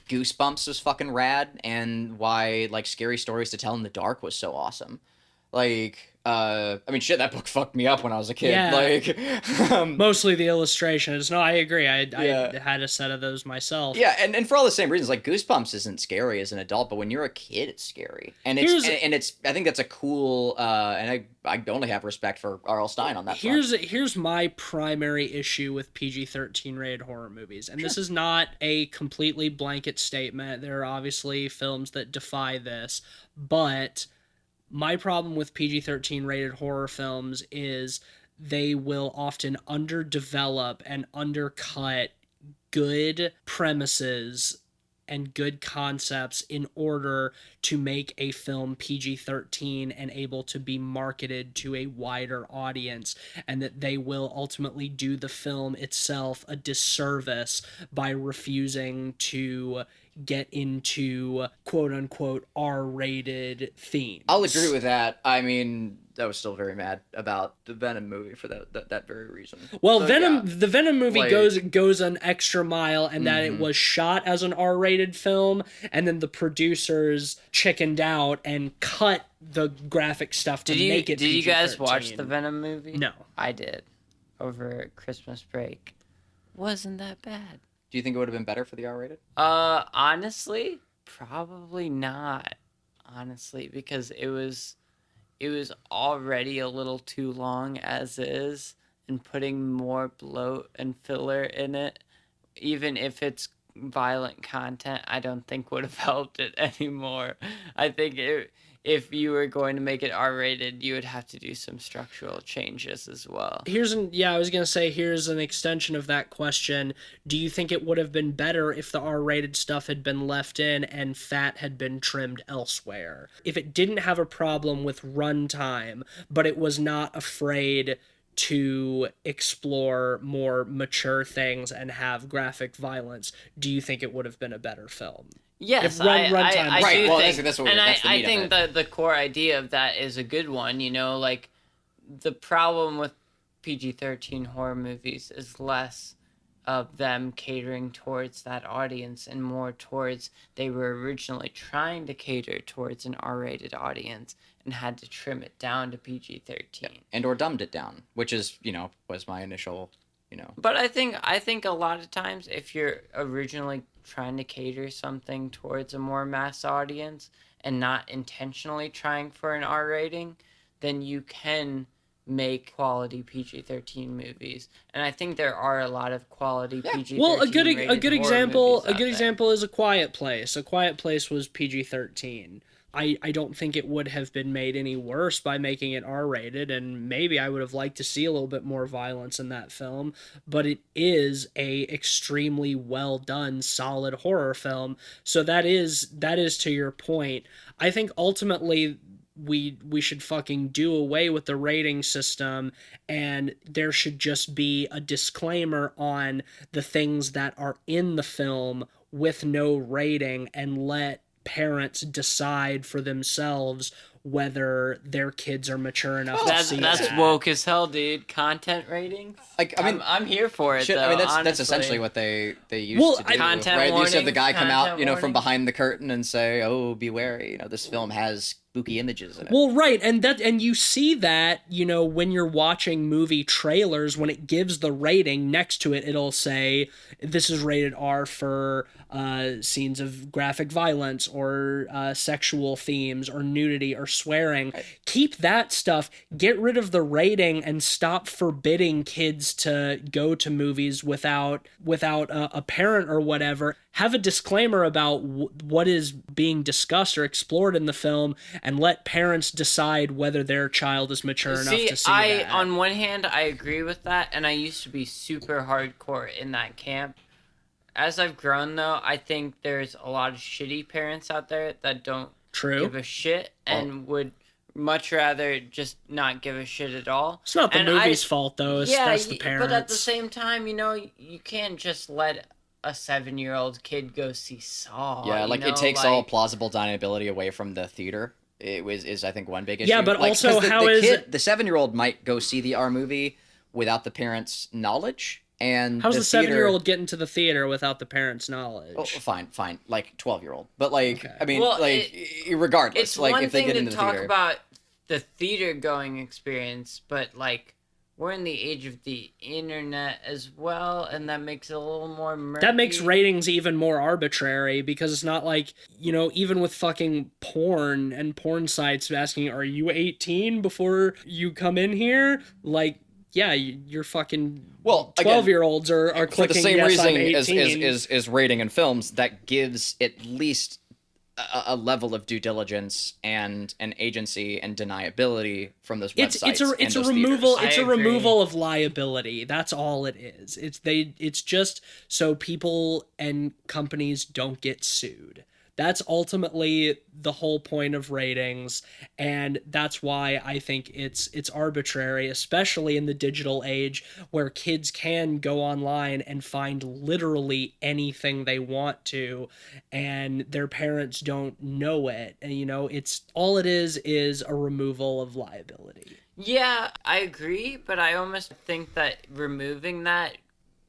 Goosebumps was fucking rad, and why Scary Stories to Tell in the Dark was so awesome. I mean, shit, that book fucked me up when I was a kid. Yeah. Mostly the illustrations. No, I agree. I had a set of those myself. Yeah, and for all the same reasons, Goosebumps isn't scary as an adult, but when you're a kid, it's scary. And it's I think that's a cool, and I only have respect for R.L. Stine on that front. Here's my primary issue with PG-13 rated horror movies, and this is not a completely blanket statement. There are obviously films that defy this, but my problem with PG-13 rated horror films is they will often underdevelop and undercut good premises and good concepts in order to make a film PG-13 and able to be marketed to a wider audience, and that they will ultimately do the film itself a disservice by refusing to get into quote-unquote R-rated themes. I'll agree with that. I mean, I was still very mad about the Venom movie for that very reason. Well, the Venom movie goes an extra mile, and that it was shot as an R-rated film, and then the producers chickened out and cut the graphic stuff to make it PG-13. Did you guys watch the Venom movie? No. I did. Over Christmas break. Wasn't that bad. Do you think it would have been better for the R-rated? Honestly, probably not. Honestly, because it was already a little too long as is, and putting more bloat and filler in it, even if it's violent content, I don't think would have helped it anymore. I think if you were going to make it R-rated, you would have to do some structural changes as well. Here's an extension of that question. Do you think it would have been better if the R-rated stuff had been left in and fat had been trimmed elsewhere? If it didn't have a problem with runtime, but it was not afraid to explore more mature things and have graphic violence, do you think it would have been a better film? Yes, If runtime I right. do Well, think, that's what and that's the I meat think of it. that the core idea of that is a good one. You know, like the problem with PG-13 horror movies is less of them catering towards that audience and more towards they were originally trying to cater towards an R-rated audience and had to trim it down to PG-13. And or dumbed it down, which is, was my initial, But I think a lot of times if you're originally trying to cater something towards a more mass audience and not intentionally trying for an R rating, then you can make quality PG-13 movies. And I think there are a lot of quality PG-13 Well, a good rated example horror movies out there. is A Quiet Place. A Quiet Place was PG-13. I don't think it would have been made any worse by making it R-rated, and maybe I would have liked to see a little bit more violence in that film, but it is a extremely well done, solid horror film. So that is to your point. I think ultimately we should fucking do away with the rating system, and there should just be a disclaimer on the things that are in the film with no rating, and let parents decide for themselves whether their kids are mature enough to see That's that. woke as hell, dude. Content ratings. Like, I mean, I'm here for it. shit, Though, I mean, that's honestly. essentially what they used Well, to do, Content right? You used to have the warnings, guy come out, content from warnings. behind the curtain and say, "Oh, be wary, this film has spooky images in it." Well, right, and you see that, when you're watching movie trailers, when it gives the rating next to it, it'll say this is rated R for scenes of graphic violence or sexual themes or nudity or swearing. Right. Keep that stuff. Get rid of the rating and stop forbidding kids to go to movies without a parent or whatever. Have a disclaimer about what is being discussed or explored in the film, and let parents decide whether their child is mature enough to see that. On one hand, I agree with that, and I used to be super hardcore in that camp. As I've grown, though, I think there's a lot of shitty parents out there that don't True. give a shit and would much rather just not give a shit at all. It's not the movie's fault, though. That's the parents. But at the same time, you can't just let a 7-year-old kid go see Saw. Yeah, you know? it takes all plausible deniability away from the theater. Is I think one big issue. Yeah, but also 'cause how the is kid, it- the 7-year-old might go see the R movie without the parents' knowledge, and How's the theater- 7-year-old get into the theater without the parents' knowledge? Oh, fine, like 12-year-old, but like Okay. I mean, Well, regardless, it's like one if they thing get to into the talk theater, about the theater going experience, but like we're in the age of the internet as well, and that makes it a little more murky. That makes ratings even more arbitrary, because it's not like, even with fucking porn and porn sites asking, are you 18 before you come in here? Like, yeah, you're fucking... Well, again, 12-year-olds are for clicking, the same yes, reason I'm 18. is rating in films, that gives at least a level of due diligence and an agency and deniability from those websites. It's a and those removal. theaters. It's I a agree. removal of liability. That's all it is. It's just so people and companies don't get sued. That's ultimately the whole point of ratings, and that's why I think it's arbitrary, especially in the digital age where kids can go online and find literally anything they want to, and their parents don't know it. And it's all it is a removal of liability. Yeah, I agree, but I almost think that removing that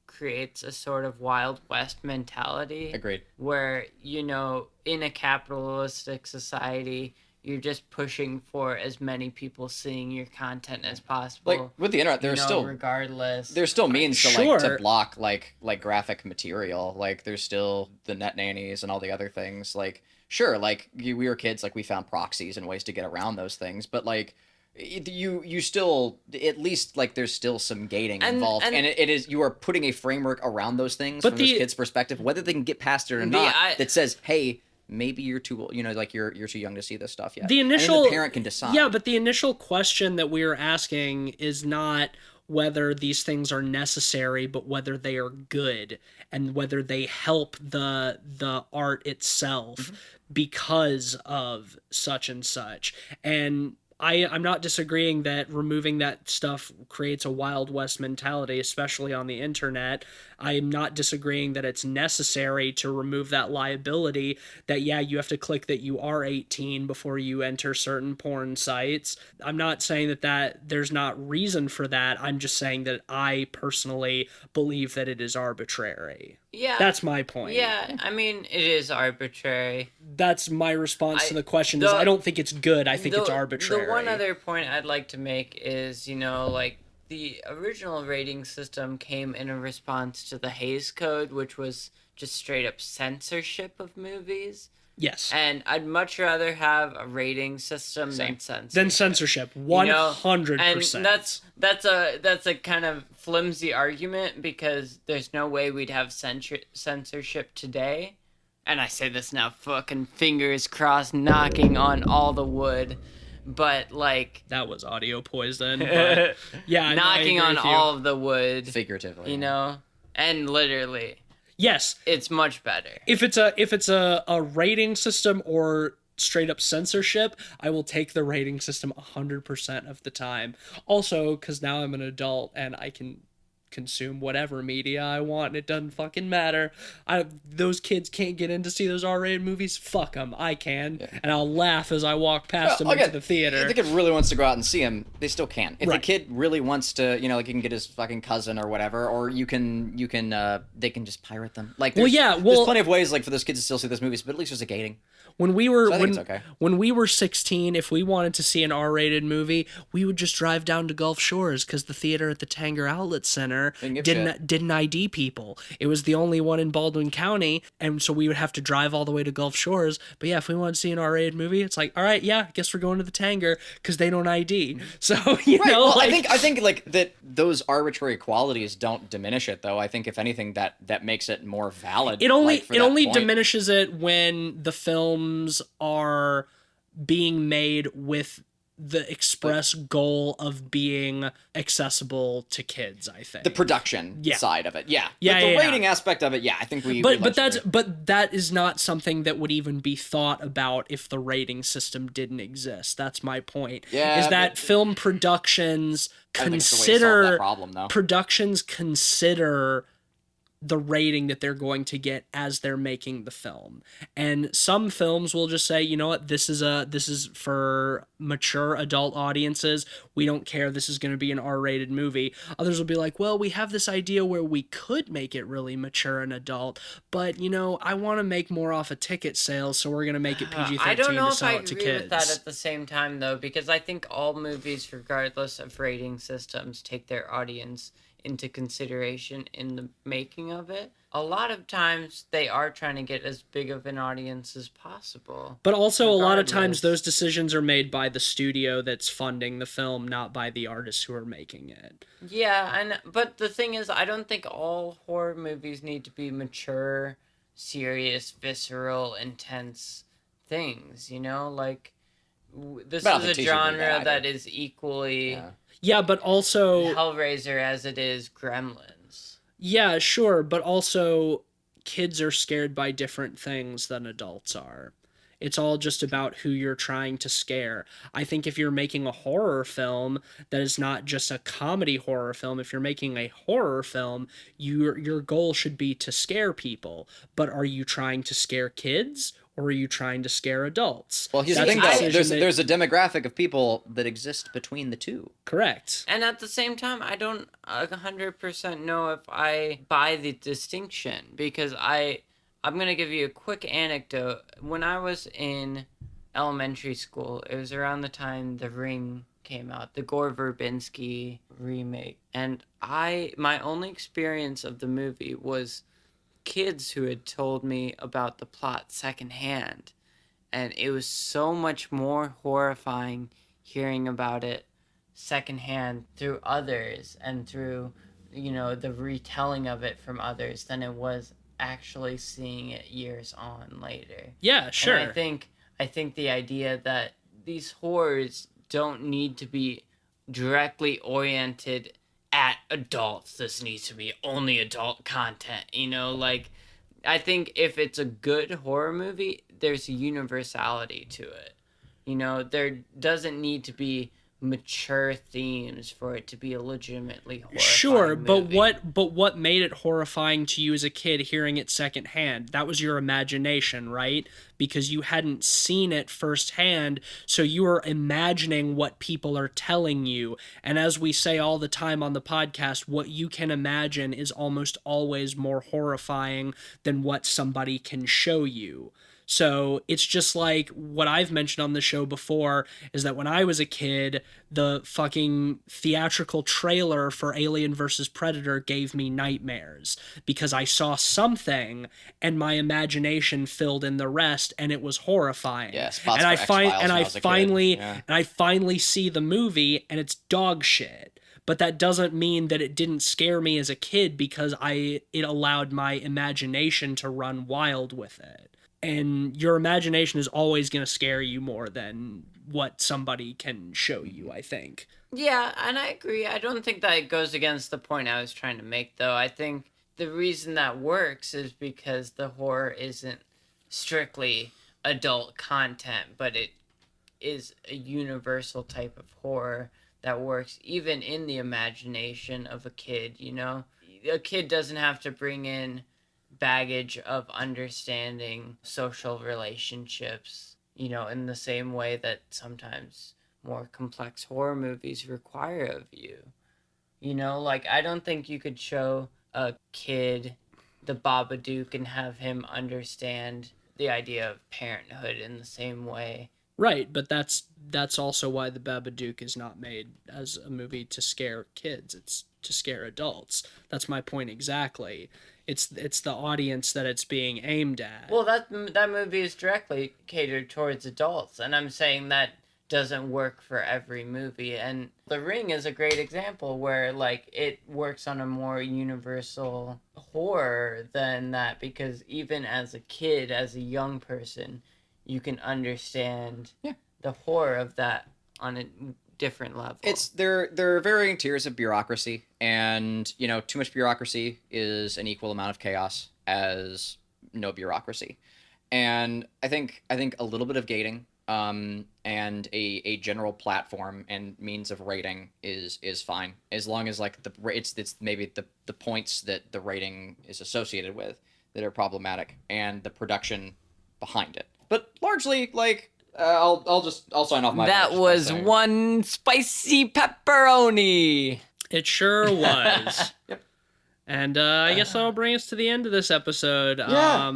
creates a sort of Wild West mentality. Agreed. Where, in a capitalistic society, you're just pushing for as many people seeing your content as possible. Like with the internet, there's still regardless. there's still means to Sure. to block like graphic material. Like there's still the net nannies and all the other things. Like sure, like we were kids, like we found proxies and ways to get around those things, but like you still, at least like there's still some gating involved, and it is, you are putting a framework around those things from those kids' perspective, whether they can get past it or not, that says, hey, maybe you're too, like you're too young to see this stuff yet. The initial, and then the parent can decide. Yeah, but the initial question that we are asking is not whether these things are necessary, but whether they are good and whether they help the art itself because of such and such. And I'm not disagreeing that removing that stuff creates a Wild West mentality, especially on the internet. I'm not disagreeing that it's necessary to remove that liability, that, yeah, you have to click that you are 18 before you enter certain porn sites. I'm not saying that there's not reason for that. I'm just saying that I personally believe that it is arbitrary. Yeah. That's my point. Yeah, I mean, it is arbitrary. That's my response to the question. I don't think it's good. I think it's arbitrary. The one other point I'd like to make is, the original rating system came in a response to the Hays Code, which was just straight up censorship of movies. Yes. And I'd much rather have a rating system than censorship. 100%. And that's a kind of flimsy argument, because there's no way we'd have censorship today. And I say this now, fucking fingers crossed, knocking on all the wood. But, like... That was audio poison, but... Yeah, knocking on all of the wood. Figuratively. And literally... Yes, it's much better. If it's a rating system or straight up censorship, I will take the rating system 100% of the time. Also, because now I'm an adult and I can consume whatever media I want and it doesn't fucking matter. Those kids can't get in to see those R-rated movies. Fuck them. I can, and I'll laugh as I walk past them into the theater. If the kid really wants to go out and see them, they still can. If Right. the kid really wants to, like, he can get his fucking cousin or whatever, or they can just pirate them. Like, there's plenty of ways, like, for those kids to still see those movies, but at least there's a gating. When we were okay. when we were 16, if we wanted to see an R-rated movie, we would just drive down to Gulf Shores, because the theater at the Tanger Outlet Center didn't ID people. It was the only one in Baldwin County, and so we would have to drive all the way to Gulf Shores. But yeah, if we wanted to see an R-rated movie, it's like, all right, yeah, I guess we're going to the Tanger, because they don't ID. So I think like that those arbitrary qualities don't diminish it, though. I think if anything, that makes it more valid. It only diminishes it when the films are being made with the express goal of being accessible to kids. I think the production side of it, but the rating aspect of it, I think but that is not something that would even be thought about if the rating system didn't exist. That's my point. Is that film productions consider the rating that they're going to get as they're making the film. And some films will just say, you know what, this is for mature adult audiences. We don't care. This is going to be an R-rated movie. Others will be like, well, we have this idea where we could make it really mature and adult, but I want to make more off of ticket sales, so we're going to make it PG-13 I don't know to sell if I it to agree kids. with that at the same time, though, because I think all movies, regardless of rating systems, take their audience into consideration in the making of it. A lot of times they are trying to get as big of an audience as possible. But also a lot of times those decisions are made by the studio that's funding the film, not by the artists who are making it. Yeah, but the thing is, I don't think all horror movies need to be mature, serious, visceral, intense things, Like, this is a genre that is equally... Yeah, but also... Hellraiser as it is Gremlins. Yeah, sure, but also kids are scared by different things than adults are. It's all just about who you're trying to scare. I think if you're making a horror film that is not just a comedy horror film, if you're making a horror film, your goal should be to scare people. But are you trying to scare kids? Or are you trying to scare adults? Well, here's the thing, though. There's a demographic of people that exist between the two. Correct. And at the same time, I don't 100% know if I buy the distinction, because I'm going to give you a quick anecdote. When I was in elementary school, it was around the time The Ring came out, the Gore Verbinski remake. And my only experience of the movie was kids who had told me about the plot secondhand, and it was so much more horrifying hearing about it secondhand through others and through the retelling of it from others than it was actually seeing it years on later. Yeah, sure. And I think the idea that these horrors don't need to be directly oriented at adults, this needs to be only adult content, like, I think if it's a good horror movie, there's a universality to it, You know, there doesn't need to be mature themes for it to be a legitimately horrifying Sure, but movie. what made it horrifying to you as a kid hearing it secondhand? That was your imagination, right? Because you hadn't seen it firsthand, so you were imagining what people are telling you. And as we say all the time on the podcast, what you can imagine is almost always more horrifying than what somebody can show you. So it's just like what I've mentioned on the show before is that when I was a kid, the fucking theatrical trailer for Alien vs. Predator gave me nightmares because I saw something and my imagination filled in the rest and it was horrifying. Yeah, spots and for I X-Files find and when I I was a kid. finally Yeah. and I finally see the movie and it's dog shit. But that doesn't mean that it didn't scare me as a kid because it allowed my imagination to run wild with it. And your imagination is always going to scare you more than what somebody can show you, I think. Yeah, and I agree. I don't think that it goes against the point I was trying to make, though. I think the reason that works is because the horror isn't strictly adult content, but it is a universal type of horror that works even in the imagination of a kid, you know? A kid doesn't have to bring in baggage of understanding social relationships, you know, in the same way that sometimes more complex horror movies require of you. You know, like, I don't think you could show a kid the Babadook and have him understand the idea of parenthood in the same way. Right, but that's also why the Babadook is not made as a movie to scare kids. It's to scare adults. That's my point exactly. It's the audience that it's being aimed at. Well, that movie is directly catered towards adults, and I'm saying that doesn't work for every movie. And The Ring is a great example where, like, it works on a more universal horror than that, because even as a kid, as a young person, you can understand the horror of that on a different level. There are varying tiers of bureaucracy, and you know, too much bureaucracy is an equal amount of chaos as no bureaucracy. And I think a little bit of gating and a general platform and means of rating is fine, as long as like it's maybe the points that the rating is associated with that are problematic and the production behind it. But largely, like, I'll sign off my. That was one spicy pepperoni. It sure was. Yep. And I guess that'll bring us to the end of this episode. Yeah.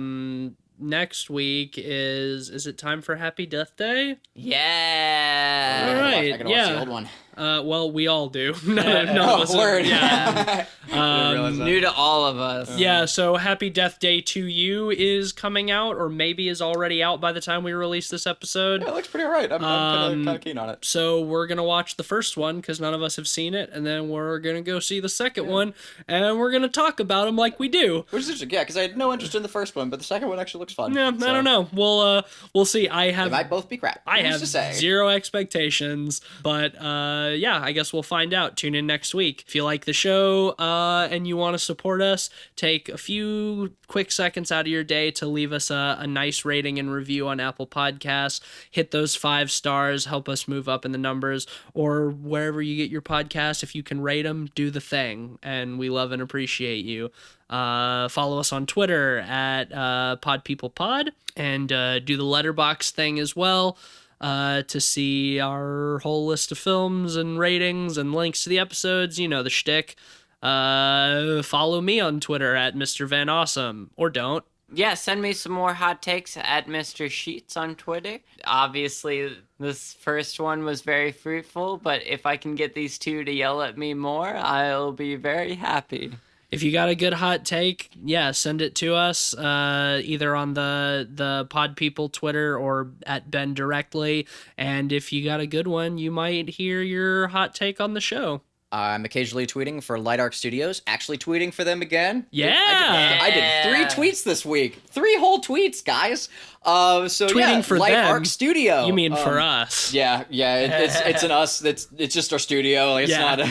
Next week is it time for Happy Death Day? Yeah. All right. I gotta watch the old one. Well, we all do. None of us. Word. Yeah. New to all of us. Yeah, so Happy Death Day to You is coming out, or maybe is already out by the time we release this episode. Yeah, it looks pretty alright. I'm kind of keen on it. So we're going to watch the first one, because none of us have seen it, and then we're going to go see the second one, and we're going to talk about them like we do. Which is interesting, yeah, because I had no interest in the first one, but the second one actually looks fun. Yeah, I don't know. We'll see. They might both be crap. I Who's have to say? zero expectations, but yeah, I guess we'll find out. Tune in next week. If you like the show and you want to support us, take a few quick seconds out of your day to leave us a nice rating and review on Apple Podcasts. Hit those 5 stars, help us move up in the numbers, or wherever you get your podcast. If you can rate them, do the thing, and we love and appreciate you. Follow us on Twitter at PodPeoplePod, and do the letterbox thing as well to see our whole list of films and ratings and links to the episodes. You know the shtick. Follow me on Twitter at Mr. Van Awesome, or don't. Yeah, send me some more hot takes at Mr. Sheets on Twitter. Obviously, this first one was very fruitful, but if I can get these two to yell at me more, I'll be very happy. If you got a good hot take, yeah, send it to us, either on the Pod People Twitter or at Ben directly. And if you got a good one, you might hear your hot take on the show. I'm occasionally tweeting for Light Arc Studios, actually tweeting for them again. Yeah! I did 3 tweets this week. 3 whole tweets, guys. So Tweeting for Light them? Arc Studio. You mean for us? Yeah, it's an us. It's just our studio. Like, it's not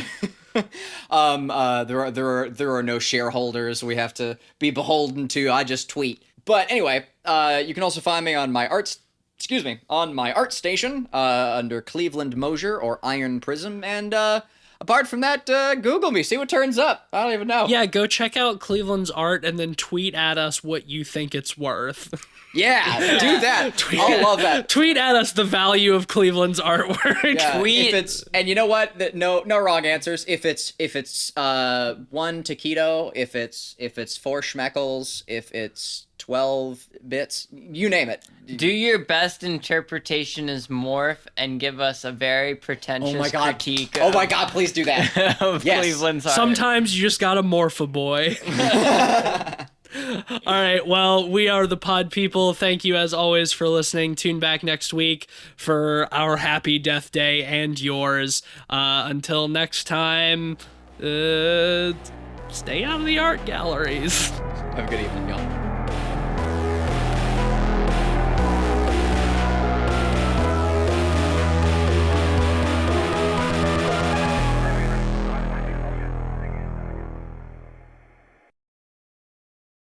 there are no shareholders we have to be beholden to. I just tweet. But anyway, you can also find me on my arts on my art station under Cleveland Mosier or Iron Prism, and apart from that, Google me, see what turns up. I don't even know. Yeah, go check out Cleveland's art and then tweet at us what you think it's worth. Yeah, do that. I'll love that. Tweet at us the value of Cleveland's artwork. Yeah, Tweet. if it's, and you know what? No wrong answers. If it's 1 taquito, if it's 4 schmeckles, if it's 12 bits, you name it. Do your best interpretation as Morph and give us a very pretentious critique. Oh my god, please do that. Of Yes. Cleveland's art. Sometimes you just gotta morph a boy. All right, well, we are the Pod People. Thank you, as always, for listening. Tune back next week for our happy death day and yours. Until next time, stay out of the art galleries. Have a good evening, y'all.